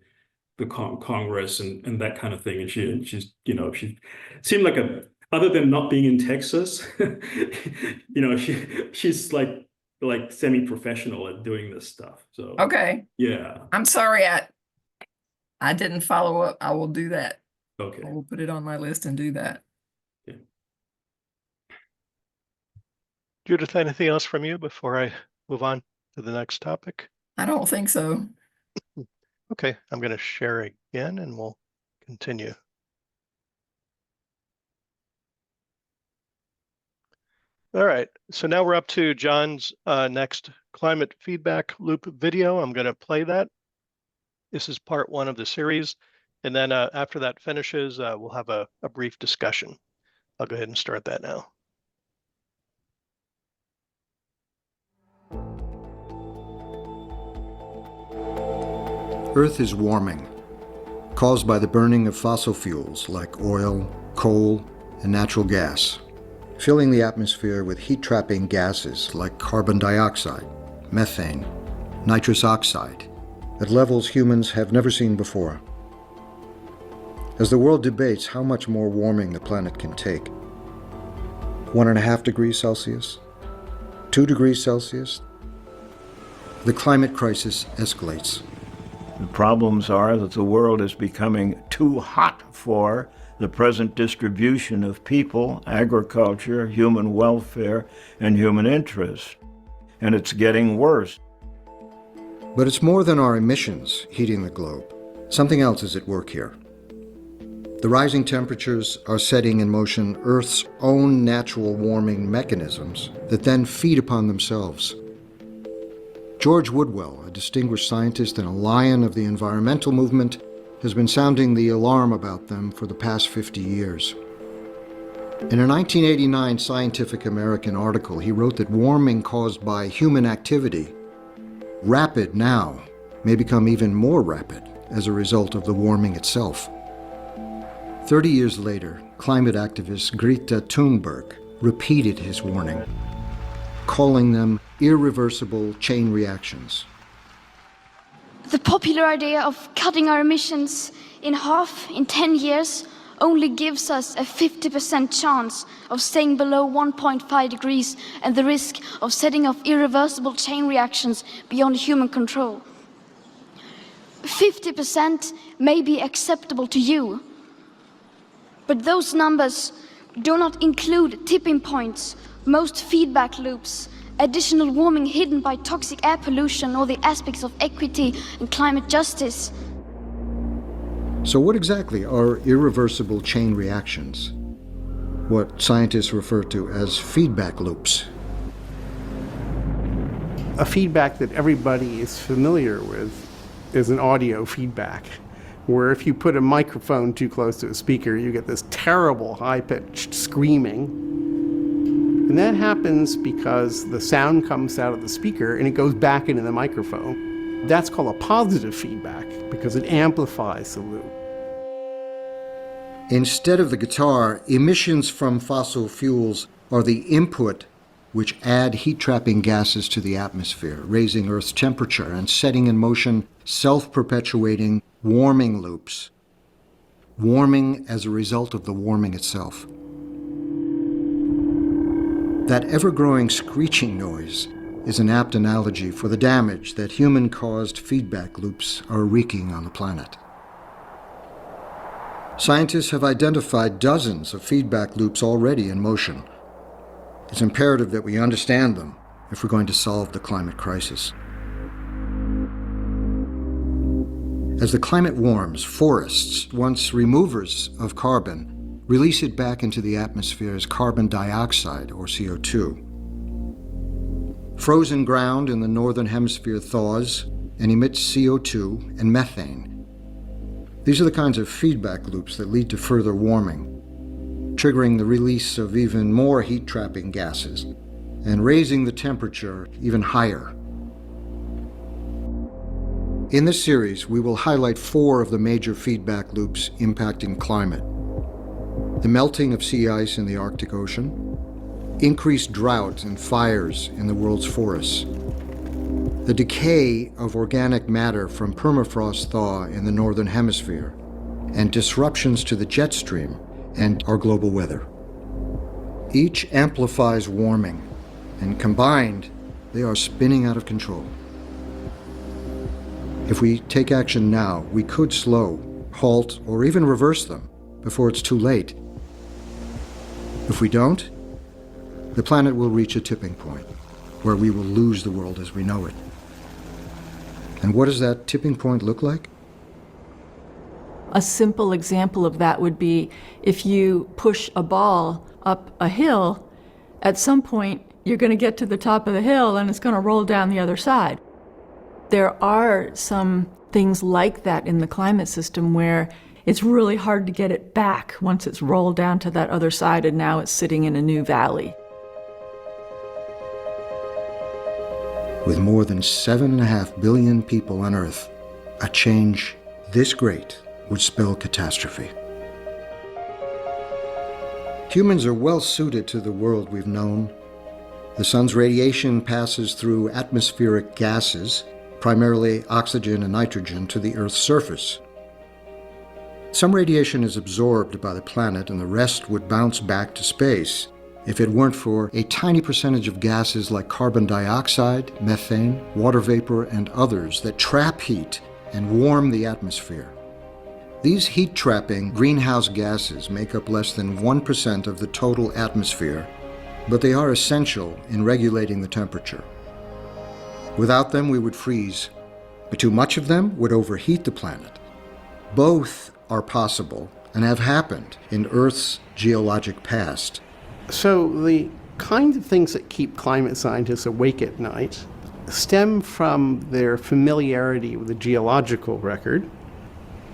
the Congress and that kind of thing. And she seemed like other than not being in Texas, she's like semi-professional at doing this stuff. So Okay. yeah. I'm sorry I didn't follow up. I will do that. Okay. I will put it on my list and do that. Yeah. Judith, anything else from you before I move on to the next topic? I don't think so. Okay, I'm going to share again and we'll continue. All right, so now we're up to John's next climate feedback loop video. I'm going to play that. This is part 1 of the series. And then after that finishes, we'll have a brief discussion. I'll go ahead and start that now. Earth is warming, caused by the burning of fossil fuels like oil, coal, and natural gas, filling the atmosphere with heat-trapping gases like carbon dioxide, methane, nitrous oxide, at levels humans have never seen before. As the world debates how much more warming the planet can take, 1.5 degrees Celsius, 2 degrees Celsius, the climate crisis escalates. The problems are that the world is becoming too hot for the present distribution of people, agriculture, human welfare, and human interests. And it's getting worse. But it's more than our emissions heating the globe. Something else is at work here. The rising temperatures are setting in motion Earth's own natural warming mechanisms that then feed upon themselves. George Woodwell, a distinguished scientist and a lion of the environmental movement, has been sounding the alarm about them for the past 50 years. In a 1989 Scientific American article, he wrote that warming caused by human activity, rapid now, may become even more rapid as a result of the warming itself. 30 years later, climate activist Greta Thunberg repeated his warning, calling them irreversible chain reactions. The popular idea of cutting our emissions in half in 10 years only gives us a 50% chance of staying below 1.5 degrees and the risk of setting off irreversible chain reactions beyond human control. 50% may be acceptable to you, but those numbers do not include tipping points, most feedback loops, additional warming hidden by toxic air pollution, or the aspects of equity and climate justice. So what exactly are irreversible chain reactions? What scientists refer to as feedback loops. A feedback that everybody is familiar with is an audio feedback, where if you put a microphone too close to a speaker, you get this terrible high-pitched screaming. And that happens because the sound comes out of the speaker and it goes back into the microphone. That's called a positive feedback because it amplifies the loop. Instead of the guitar, emissions from fossil fuels are the input which add heat-trapping gases to the atmosphere, raising Earth's temperature and setting in motion self-perpetuating warming loops. Warming as a result of the warming itself. That ever-growing screeching noise is an apt analogy for the damage that human-caused feedback loops are wreaking on the planet. Scientists have identified dozens of feedback loops already in motion. It's imperative that we understand them if we're going to solve the climate crisis. As the climate warms, forests, once removers of carbon, release it back into the atmosphere as carbon dioxide, or CO2. Frozen ground in the northern hemisphere thaws and emits CO2 and methane. These are the kinds of feedback loops that lead to further warming, triggering the release of even more heat-trapping gases and raising the temperature even higher. In this series, we will highlight 4 of the major feedback loops impacting climate: the melting of sea ice in the Arctic Ocean, increased drought and fires in the world's forests, the decay of organic matter from permafrost thaw in the northern hemisphere, and disruptions to the jet stream and our global weather. Each amplifies warming, and combined, they are spinning out of control. If we take action now, we could slow, halt, or even reverse them before it's too late. If we don't, the planet will reach a tipping point where we will lose the world as we know it. And what does that tipping point look like? A simple example of that would be if you push a ball up a hill, at some point you're going to get to the top of the hill and it's going to roll down the other side. There are some things like that in the climate system where it's really hard to get it back once it's rolled down to that other side and now it's sitting in a new valley. With more than 7.5 billion people on Earth, a change this great would spell catastrophe. Humans are well suited to the world we've known. The sun's radiation passes through atmospheric gases, primarily oxygen and nitrogen, to the Earth's surface. Some radiation is absorbed by the planet and the rest would bounce back to space if it weren't for a tiny percentage of gases like carbon dioxide, methane, water vapor, and others that trap heat and warm the atmosphere. These heat-trapping greenhouse gases make up less than 1% of the total atmosphere, but they are essential in regulating the temperature. Without them, we would freeze, but too much of them would overheat the planet. Both are possible and have happened in Earth's geologic past. So the kinds of things that keep climate scientists awake at night stem from their familiarity with the geological record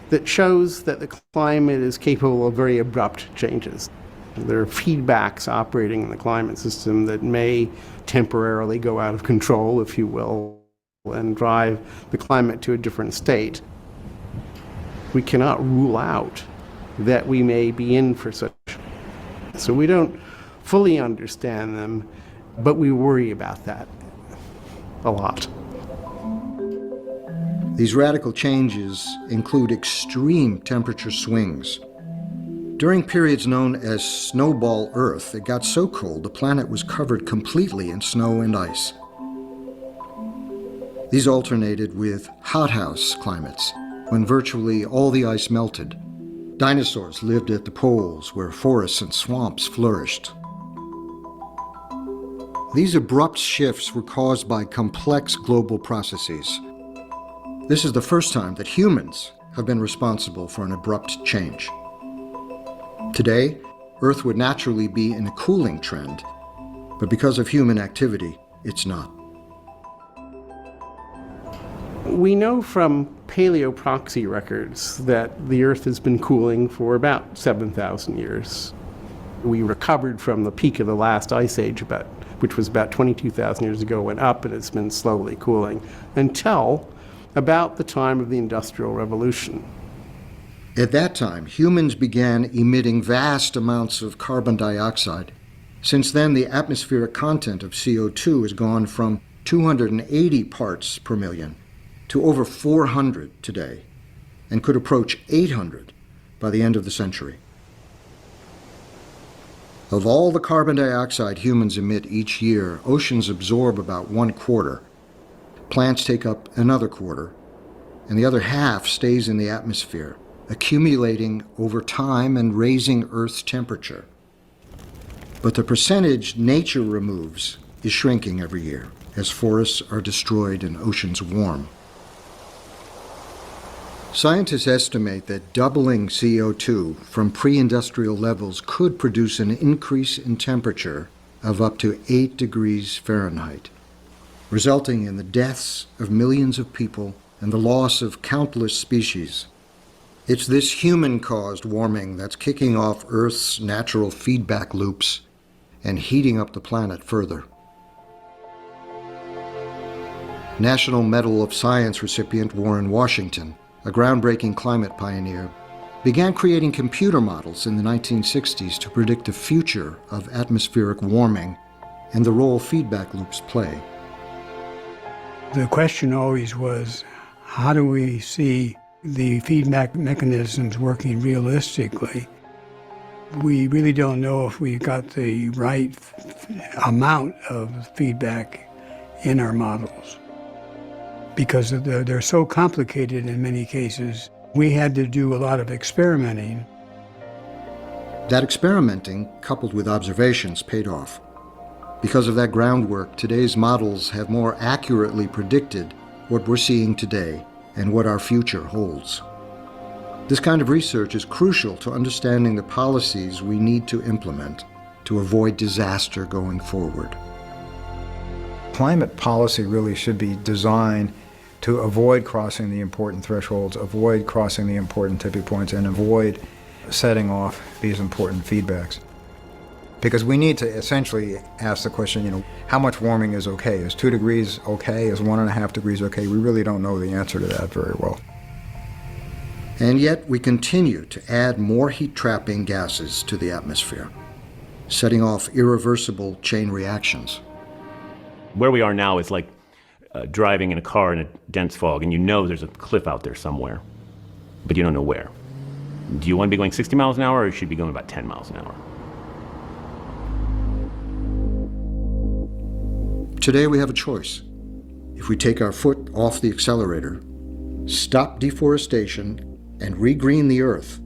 that shows that the climate is capable of very abrupt changes. There are feedbacks operating in the climate system that may temporarily go out of control, if you will, and drive the climate to a different state. We cannot rule out that we may be in for such. So we don't fully understand them, but we worry about that a lot. These radical changes include extreme temperature swings. During periods known as Snowball Earth, it got so cold the planet was covered completely in snow and ice. These alternated with hothouse climates, when virtually all the ice melted. Dinosaurs lived at the poles, where forests and swamps flourished. These abrupt shifts were caused by complex global processes. This is the first time that humans have been responsible for an abrupt change. Today, Earth would naturally be in a cooling trend, but because of human activity, it's not. We know from paleoproxy records that the Earth has been cooling for about 7,000 years. We recovered from the peak of the last ice age, which was about 22,000 years ago, went up, and it's been slowly cooling until about the time of the Industrial Revolution. At that time, humans began emitting vast amounts of carbon dioxide. Since then, the atmospheric content of CO2 has gone from 280 parts per million to over 400 today, and could approach 800 by the end of the century. Of all the carbon dioxide humans emit each year, oceans absorb about 1/4. Plants take up another quarter, and the other half stays in the atmosphere, accumulating over time and raising Earth's temperature. But the percentage nature removes is shrinking every year as forests are destroyed and oceans warm. Scientists estimate that doubling CO2 from pre-industrial levels could produce an increase in temperature of up to 8 degrees Fahrenheit, resulting in the deaths of millions of people and the loss of countless species. It's this human-caused warming that's kicking off Earth's natural feedback loops and heating up the planet further. National Medal of Science recipient Warren Washington, a groundbreaking climate pioneer, began creating computer models in the 1960s to predict the future of atmospheric warming and the role feedback loops play. The question always was, how do we see the feedback mechanisms working realistically? We really don't know if we got the right amount of feedback in our models, because they're so complicated in many cases. We had to do a lot of experimenting. That experimenting, coupled with observations, paid off. Because of that groundwork, today's models have more accurately predicted what we're seeing today and what our future holds. This kind of research is crucial to understanding the policies we need to implement to avoid disaster going forward. Climate policy really should be designed to avoid crossing the important thresholds, avoid crossing the important tipping points, and avoid setting off these important feedbacks. Because we need to essentially ask the question, how much warming is okay? Is 2 degrees okay? Is 1.5 degrees okay? We really don't know the answer to that very well. And yet we continue to add more heat-trapping gases to the atmosphere, setting off irreversible chain reactions. Where we are now is like driving in a car in a dense fog, and you know there's a cliff out there somewhere, but you don't know where. Do you want to be going 60 miles an hour, or should you be going about 10 miles an hour? Today we have a choice. If we take our foot off the accelerator, stop deforestation, and regreen the Earth,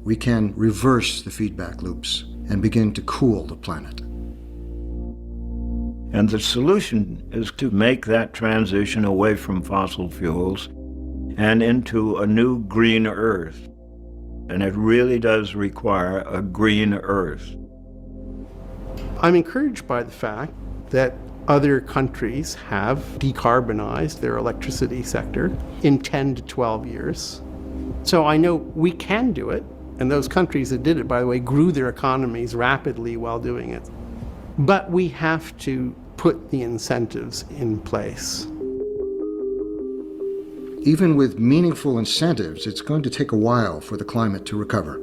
we can reverse the feedback loops and begin to cool the planet. And the solution is to make that transition away from fossil fuels and into a new green Earth. And it really does require a green Earth. I'm encouraged by the fact that other countries have decarbonized their electricity sector in 10 to 12 years. So I know we can do it, and those countries that did it, by the way, grew their economies rapidly while doing it. But we have to put the incentives in place. Even with meaningful incentives, it's going to take a while for the climate to recover.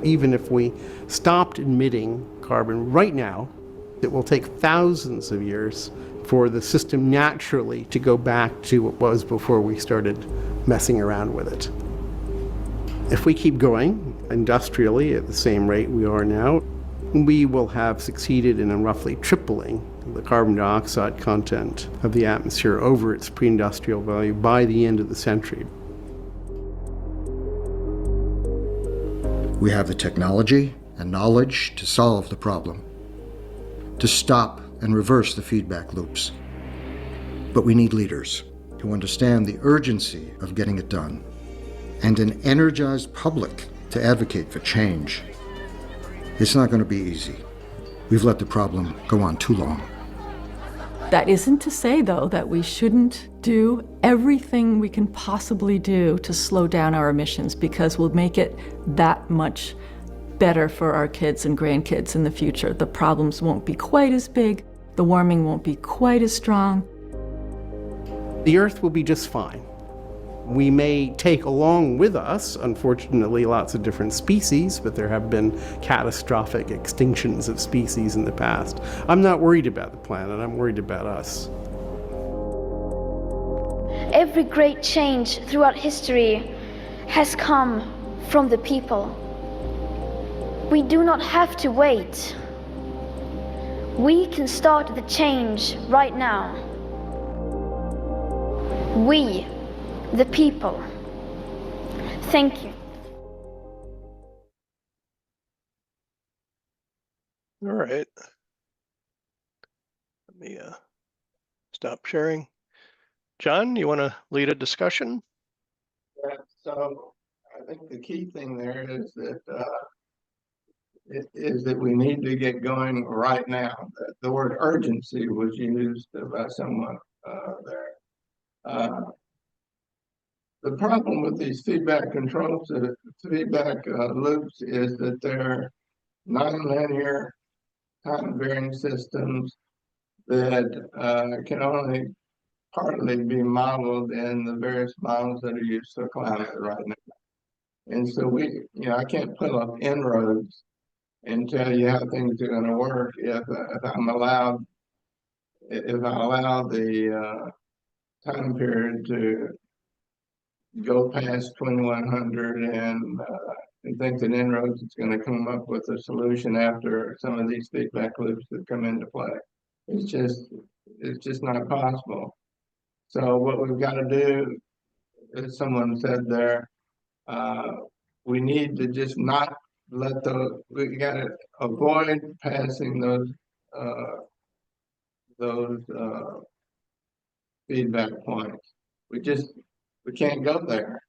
Even if we stopped emitting carbon right now, it will take thousands of years for the system naturally to go back to what was before we started messing around with it. If we keep going industrially at the same rate we are now, we will have succeeded in roughly tripling the carbon dioxide content of the atmosphere over its pre-industrial value by the end of the century. We have the technology and knowledge to solve the problem, to stop and reverse the feedback loops. But we need leaders who understand the urgency of getting it done, and an energized public to advocate for change. It's not going to be easy. We've let the problem go on too long. That isn't to say, though, that we shouldn't do everything we can possibly do to slow down our emissions, because we'll make it that much better for our kids and grandkids in the future. The problems won't be quite as big, the warming won't be quite as strong. The Earth will be just fine. We may take along with us, unfortunately, lots of different species, but there have been catastrophic extinctions of species in the past. I'm not worried about the planet, I'm worried about us. Every great change throughout history has come from the people. We do not have to wait. We can start the change right now. We, the people. Thank you. All right. Let me stop sharing. John, you want to lead a discussion? Yeah, so I think the key thing there is that we need to get going right now. The word urgency was used by someone there. The problem with these feedback controls, feedback loops, is that they're nonlinear time varying systems that can only partly be modeled in the various models that are used for climate right now. And so I can't pull up inroads and tell you how things are going to work if I allow the time period to go past 2100 and think that inroads is going to come up with a solution after some of these feedback loops that come into play. It's just not possible. So what we've got to do, as someone said there, we need to just not let we got to avoid passing those feedback points. We can't go there.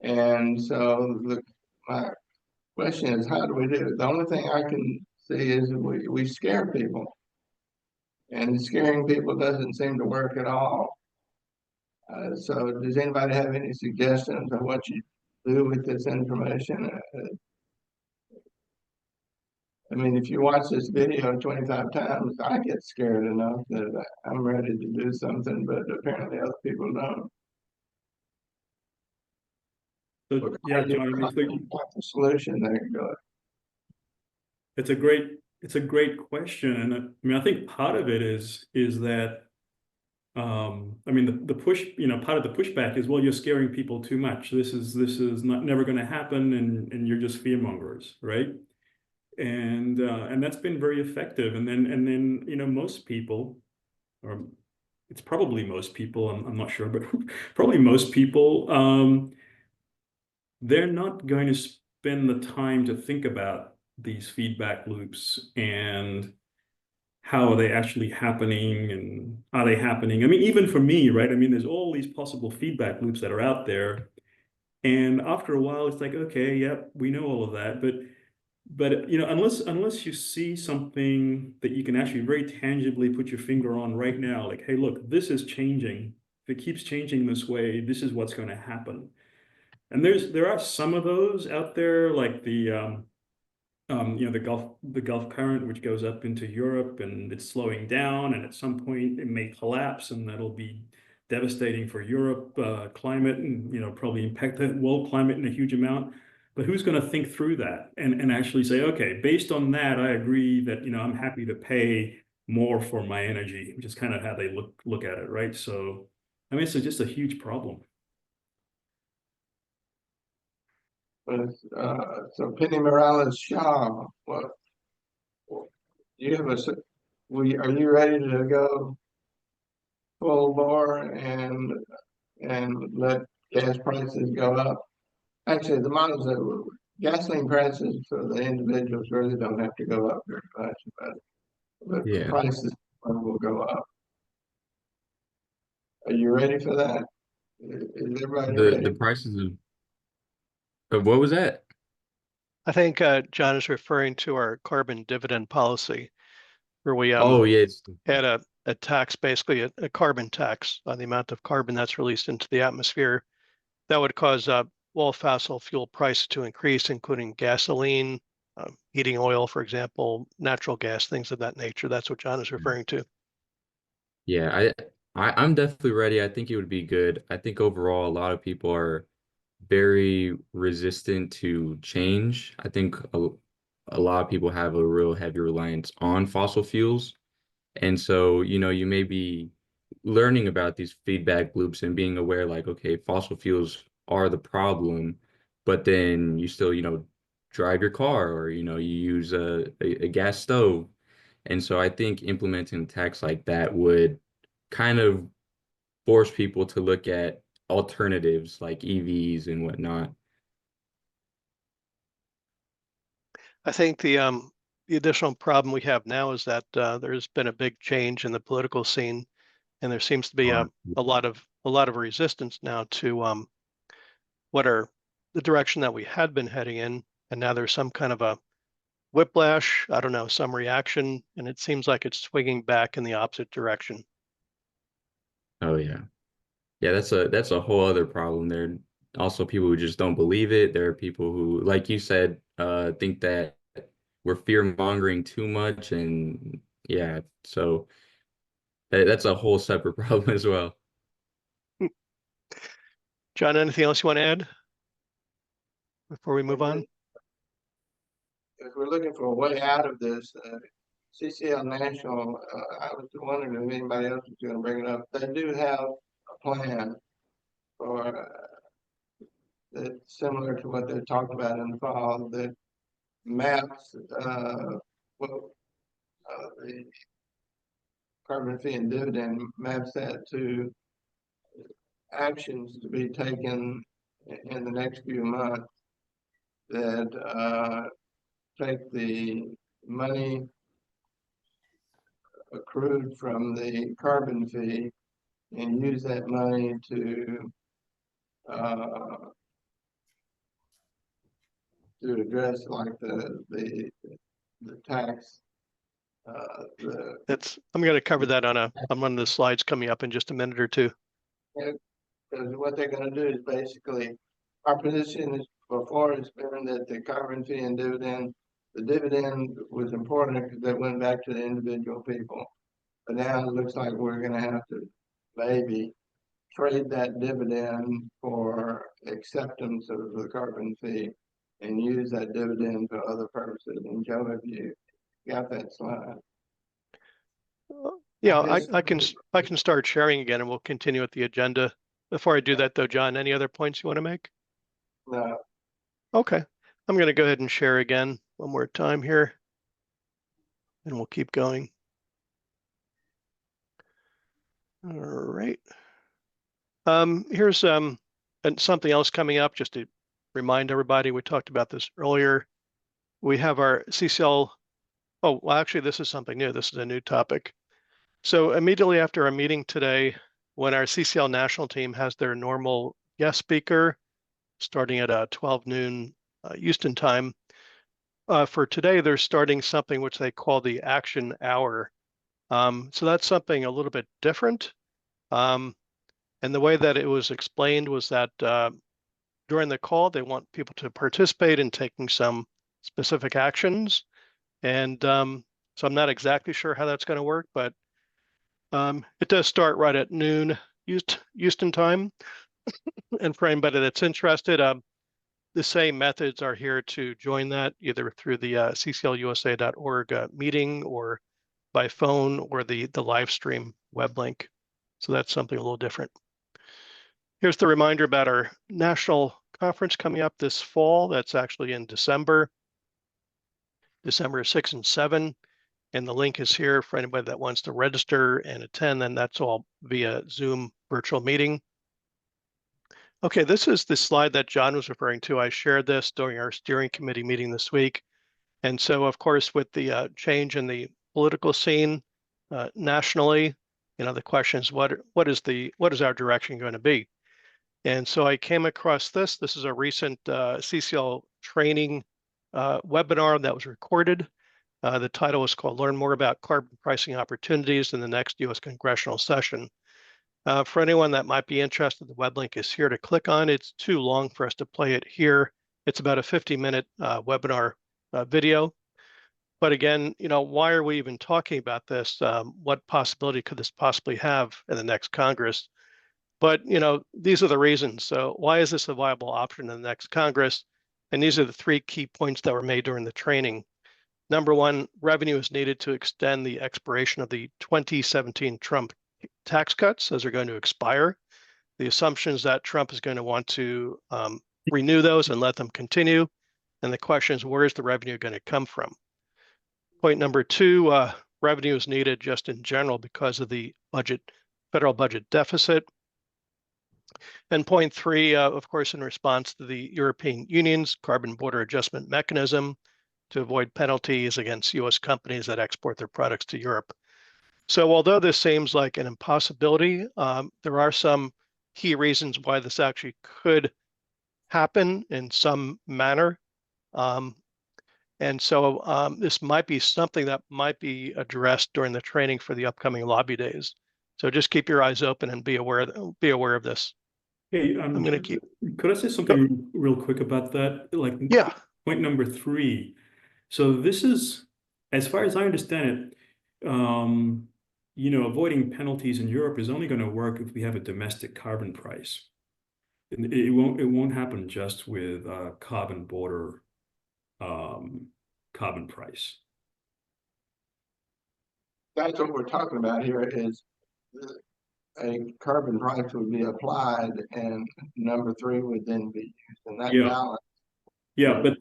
And so my question is, how do we do it? The only thing I can see is we scare people. And scaring people doesn't seem to work at all. So does anybody have any suggestions of what you do with this information? I mean, if you watch this video 25 times, I get scared enough that I'm ready to do something, but apparently other people don't. So, yeah, John, What's the solution there? Go. it's a great question, and I think part of it is that the push, part of the pushback is, well, you're scaring people too much. This is never going to happen, and you're just fear mongers, right? And that's been very effective. And then most people, or it's probably most people, I'm not sure, but probably most people, they're not going to spend the time to think about these feedback loops and how are they actually happening and are they happening? I mean, even for me, right? I mean, there's all these possible feedback loops that are out there. And after a while, it's like, okay, yep, we know all of that. But unless you see something that you can actually very tangibly put your finger on right now, like, hey, look, this is changing. If it keeps changing this way, this is what's going to happen. And there are some of those out there, like the Gulf current, which goes up into Europe, and it's slowing down, and at some point it may collapse, and that'll be devastating for Europe climate, and probably impact the world climate in a huge amount. But who's going to think through that and actually say, okay, based on that, I agree that I'm happy to pay more for my energy, which is kind of how they look at it, right? So, I mean, it's just a huge problem. So Penny Morales Shaw, what you have are you ready to go full bore and let gas prices go up? Actually, the models that gasoline prices for the individuals really don't have to go up very much, but the prices will go up. Are you ready for that? Is everybody ready? The prices of what was that? I think John is referring to our carbon dividend policy, where we Oh, yes. had a tax, basically a carbon tax on the amount of carbon that's released into the atmosphere. That would cause all fossil fuel prices to increase, including gasoline, heating oil, for example, natural gas, things of that nature. That's what John is referring to. Yeah, I'm definitely ready. I think it would be good. I think overall, a lot of people are very resistant to change. I think a lot of people have a real heavy reliance on fossil fuels. And so, you may be learning about these feedback loops and being aware, like, okay, fossil fuels are the problem, but then you still, drive your car, or you use a gas stove. And so I think implementing a tax like that would kind of force people to look at alternatives like EVs and whatnot. I think the additional problem we have now is that there's been a big change in the political scene, and there seems to be a lot of resistance now to what are the direction that we had been heading in, and now there's some kind of a whiplash, I don't know, some reaction, and it seems like it's swinging back in the opposite direction. Oh yeah. Yeah, that's a whole other problem. There are also people who just don't believe it. There are people who, like you said, think that we're fear mongering too much, and yeah, so that's a whole separate problem as well. John, anything else you want to add before we move on? If we're looking for a way out of this, CCL National, I was wondering if anybody else was going to bring it up. They do have a plan for that's similar to what they're talking about in the fall that maps the carbon fee and dividend, maps that to actions to be taken in the next few months that take the money accrued from the carbon fee and use that money to address like the tax. I'm going to cover that on one of the slides coming up in just a minute or two. Because what they're going to do is basically, our position is before has been that the carbon fee and dividend, the dividend was important because that went back to the individual people. But now it looks like we're going to have to maybe trade that dividend for acceptance of the carbon fee and use that dividend for other purposes. And Joe, have you got that slide? Yeah, I can start sharing again, and we'll continue with the agenda. Before I do that, though, John, any other points you want to make? No. Okay, I'm going to go ahead and share again one more time here, and we'll keep going. All right. Here's something else coming up, just to remind everybody, we talked about this earlier. We have our CCL, oh, well, actually, this is something new. This is a new topic. So immediately after our meeting today, when our CCL national team has their normal guest speaker, starting at 12 noon Houston time, for today, they're starting something which they call the Action Hour. So that's something a little bit different. And the way that it was explained was that during the call, they want people to participate in taking some specific actions. And so I'm not exactly sure how that's going to work, but it does start right at noon Houston time. And for anybody that's interested, the same methods are here to join that, either through the cclusa.org meeting or by phone or the live stream web link. So that's something a little different. Here's the reminder about our national conference coming up this fall. That's actually in December 6 and 7. And the link is here for anybody that wants to register and attend, and that's all via Zoom virtual meeting. Okay, this is the slide that John was referring to. I shared this during our steering committee meeting this week. And so, of course, with the change in the political scene nationally, the question is, what is our direction going to be? And so I came across this. This is a recent CCL training webinar that was recorded. The title is called Learn More About Carbon Pricing Opportunities in the Next U.S. Congressional Session. For anyone that might be interested, the web link is here to click on. It's too long for us to play it here. It's about a 50-minute webinar video. But again, why are we even talking about this? What possibility could this possibly have in the next Congress? But, these are the reasons. So why is this a viable option in the next Congress? And these are the 3 key points that were made during the training. Number 1, revenue is needed to extend the expiration of the 2017 Trump tax cuts. Those are going to expire. The assumption is that Trump is going to want to renew those and let them continue. And the question is, where is the revenue going to come from? Point number two, revenue is needed just in general because of the federal budget deficit. And point three, of course, in response to the European Union's carbon border adjustment mechanism to avoid penalties against US companies that export their products to Europe. So although this seems like an impossibility, there are some key reasons why this actually could happen in some manner. And so this might be something that might be addressed during the training for the upcoming lobby days. So just keep your eyes open and be aware of this. Hey, I'm going to keep. Could I say something real quick about that? Like, yeah. Point number three. So this is, as far as I understand it, avoiding penalties in Europe is only going to work if we have a domestic carbon price. It won't happen just with carbon border carbon price. That's what we're talking about here is a carbon price would be applied and number three would then be used in that balance. Yeah, but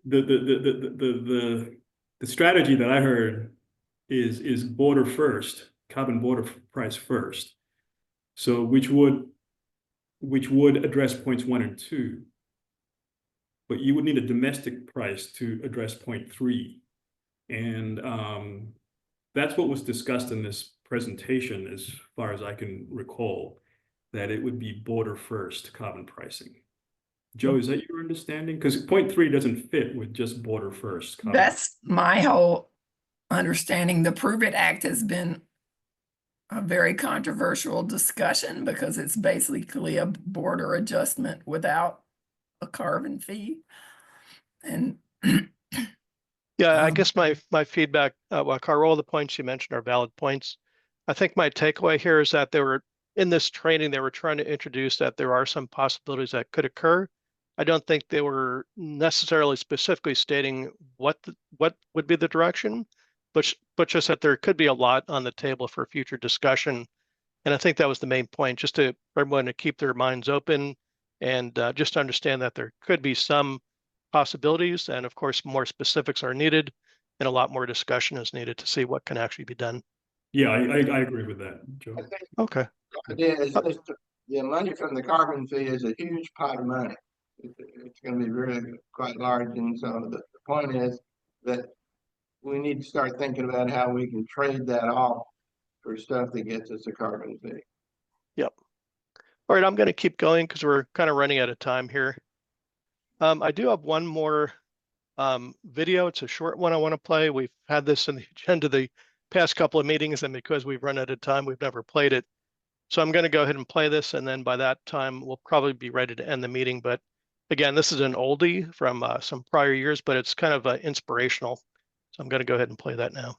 the strategy that I heard is border first, carbon border price first. So which would address points 1 and 2. But you would need a domestic price to address point 3. And that's what was discussed in this presentation, as far as I can recall, that it would be border first carbon pricing. Joe, is that your understanding? Because point 3 doesn't fit with just border first. That's my whole understanding. The Prove It Act has been a very controversial discussion because it's basically a border adjustment without a carbon fee. And yeah, I guess my feedback, well, Carl, all the points you mentioned are valid points. I think my takeaway here is that in this training, they were trying to introduce that there are some possibilities that could occur. I don't think they were necessarily specifically stating what would be the direction, but just that there could be a lot on the table for future discussion. And I think that was the main point, just for everyone to keep their minds open and just understand that there could be some possibilities. And of course, more specifics are needed and a lot more discussion is needed to see what can actually be done. Yeah, I agree with that, Joe. Okay. The money from the carbon fee is a huge pot of money. It's going to be really quite large. And so the point is that we need to start thinking about how we can trade that off for stuff that gets us a carbon fee. Yep. All right, I'm going to keep going because we're kind of running out of time here. I do have one more video. It's a short one I want to play. We've had this in the agenda the past couple of meetings, and because we've run out of time, we've never played it. So I'm going to go ahead and play this, and then by that time, we'll probably be ready to end the meeting. But again, this is an oldie from some prior years, but it's kind of inspirational. So I'm going to go ahead and play that now.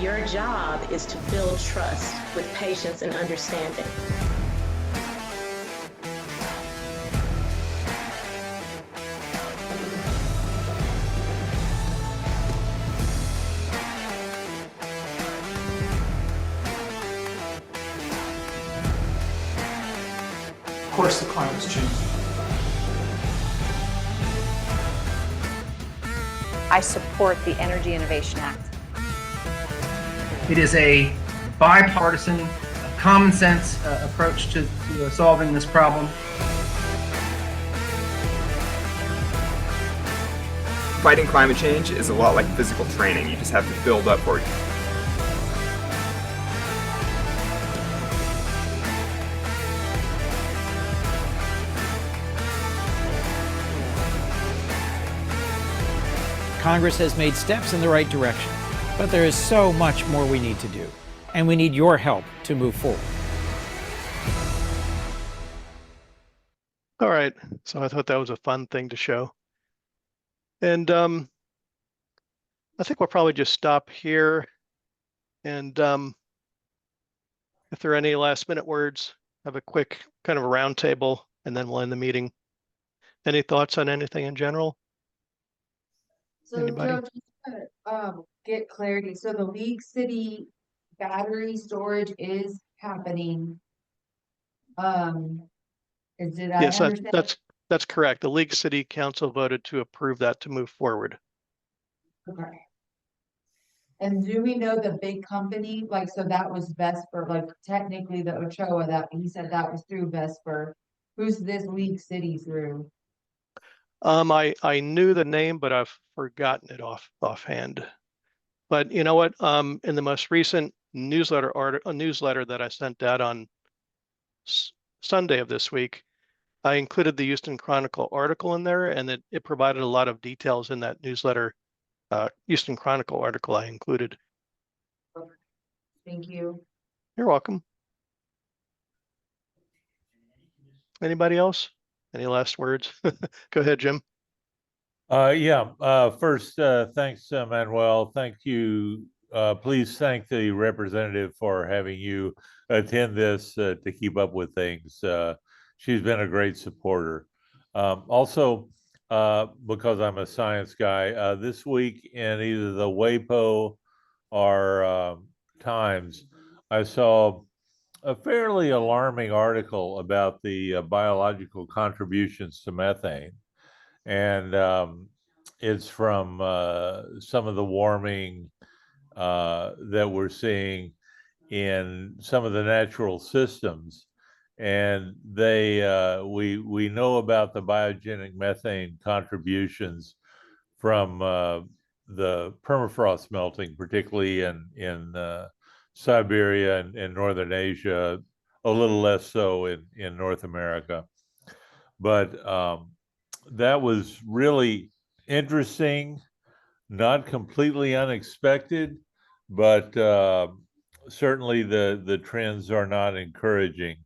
Your job is to build trust with patience and understanding. Of course, the climate's changing. I support the Energy Innovation Act. It is a bipartisan, common sense approach to solving this problem. Fighting climate change is a lot like physical training. You just have to build up for it. Congress has made steps in the right direction, but there is so much more we need to do, and we need your help to move forward. All right, so I thought that was a fun thing to show. And I think we'll probably just stop here. And if there are any last minute words, have a quick kind of a round table, and then we'll end the meeting. Any thoughts on anything in general? So Anybody? Joe, just to get clarity, so the League City battery storage is happening. Did I Yes, understand? that's correct. The League City Council voted to approve that to move forward. Okay. And do we know the big company, like, so that was Vesper, like technically the Ochoa, that he said that was through Vesper. Who's this League City through? I knew the name, but I've forgotten it offhand. But you know what? In the most recent newsletter that I sent out on Sunday of this week, I included the Houston Chronicle article in there, and it provided a lot of details in that newsletter. Houston Chronicle article I included. Thank you. You're welcome. Anybody else? Any last words? Go ahead, Jim. First, thanks, Manuel. Thank you. Please thank the representative for having you attend this to keep up with things. She's been a great supporter. Also, because I'm a science guy, this week in either the WAPO or Times, I saw a fairly alarming article about the biological contributions to methane. And it's from some of the warming that we're seeing in some of the natural systems. And we know about the biogenic methane contributions from the permafrost melting, particularly in Siberia and Northern Asia, a little less so in North America. But that was really interesting, not completely unexpected, but certainly the trends are not encouraging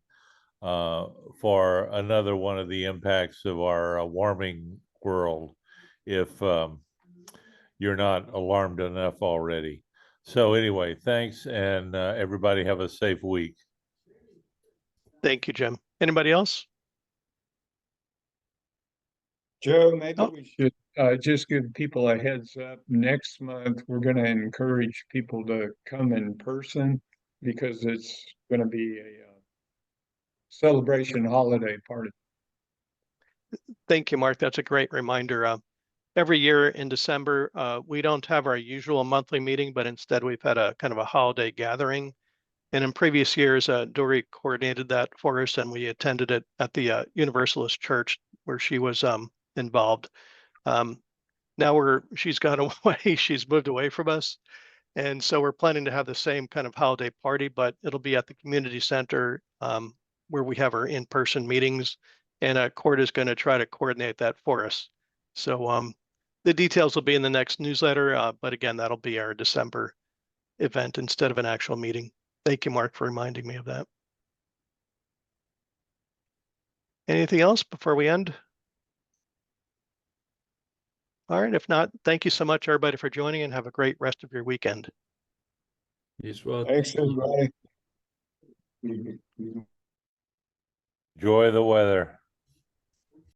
for another one of the impacts of our warming world, if you're not alarmed enough already. So anyway, thanks, and everybody have a safe week. Thank you, Jim. Anybody else? Joe, maybe we should just give people a heads up. Next month, we're going to encourage people to come in person because it's going to be a celebration holiday party. Thank you, Mark. That's a great reminder. Every year in December, we don't have our usual monthly meeting, but instead we've had a kind of a holiday gathering. And in previous years, Dory coordinated that for us, and we attended it at the Universalist Church where she was involved. Now she's gone away. She's moved away from us. And so we're planning to have the same kind of holiday party, but it'll be at the community center where we have our in-person meetings. And Court is going to try to coordinate that for us. So the details will be in the next newsletter. But again, that'll be our December event instead of an actual meeting. Thank you, Mark, for reminding me of that. Anything else before we end? All right, if not, thank you so much, everybody, for joining, and have a great rest of your weekend. Yes, well, Thanks, everybody. Enjoy the weather.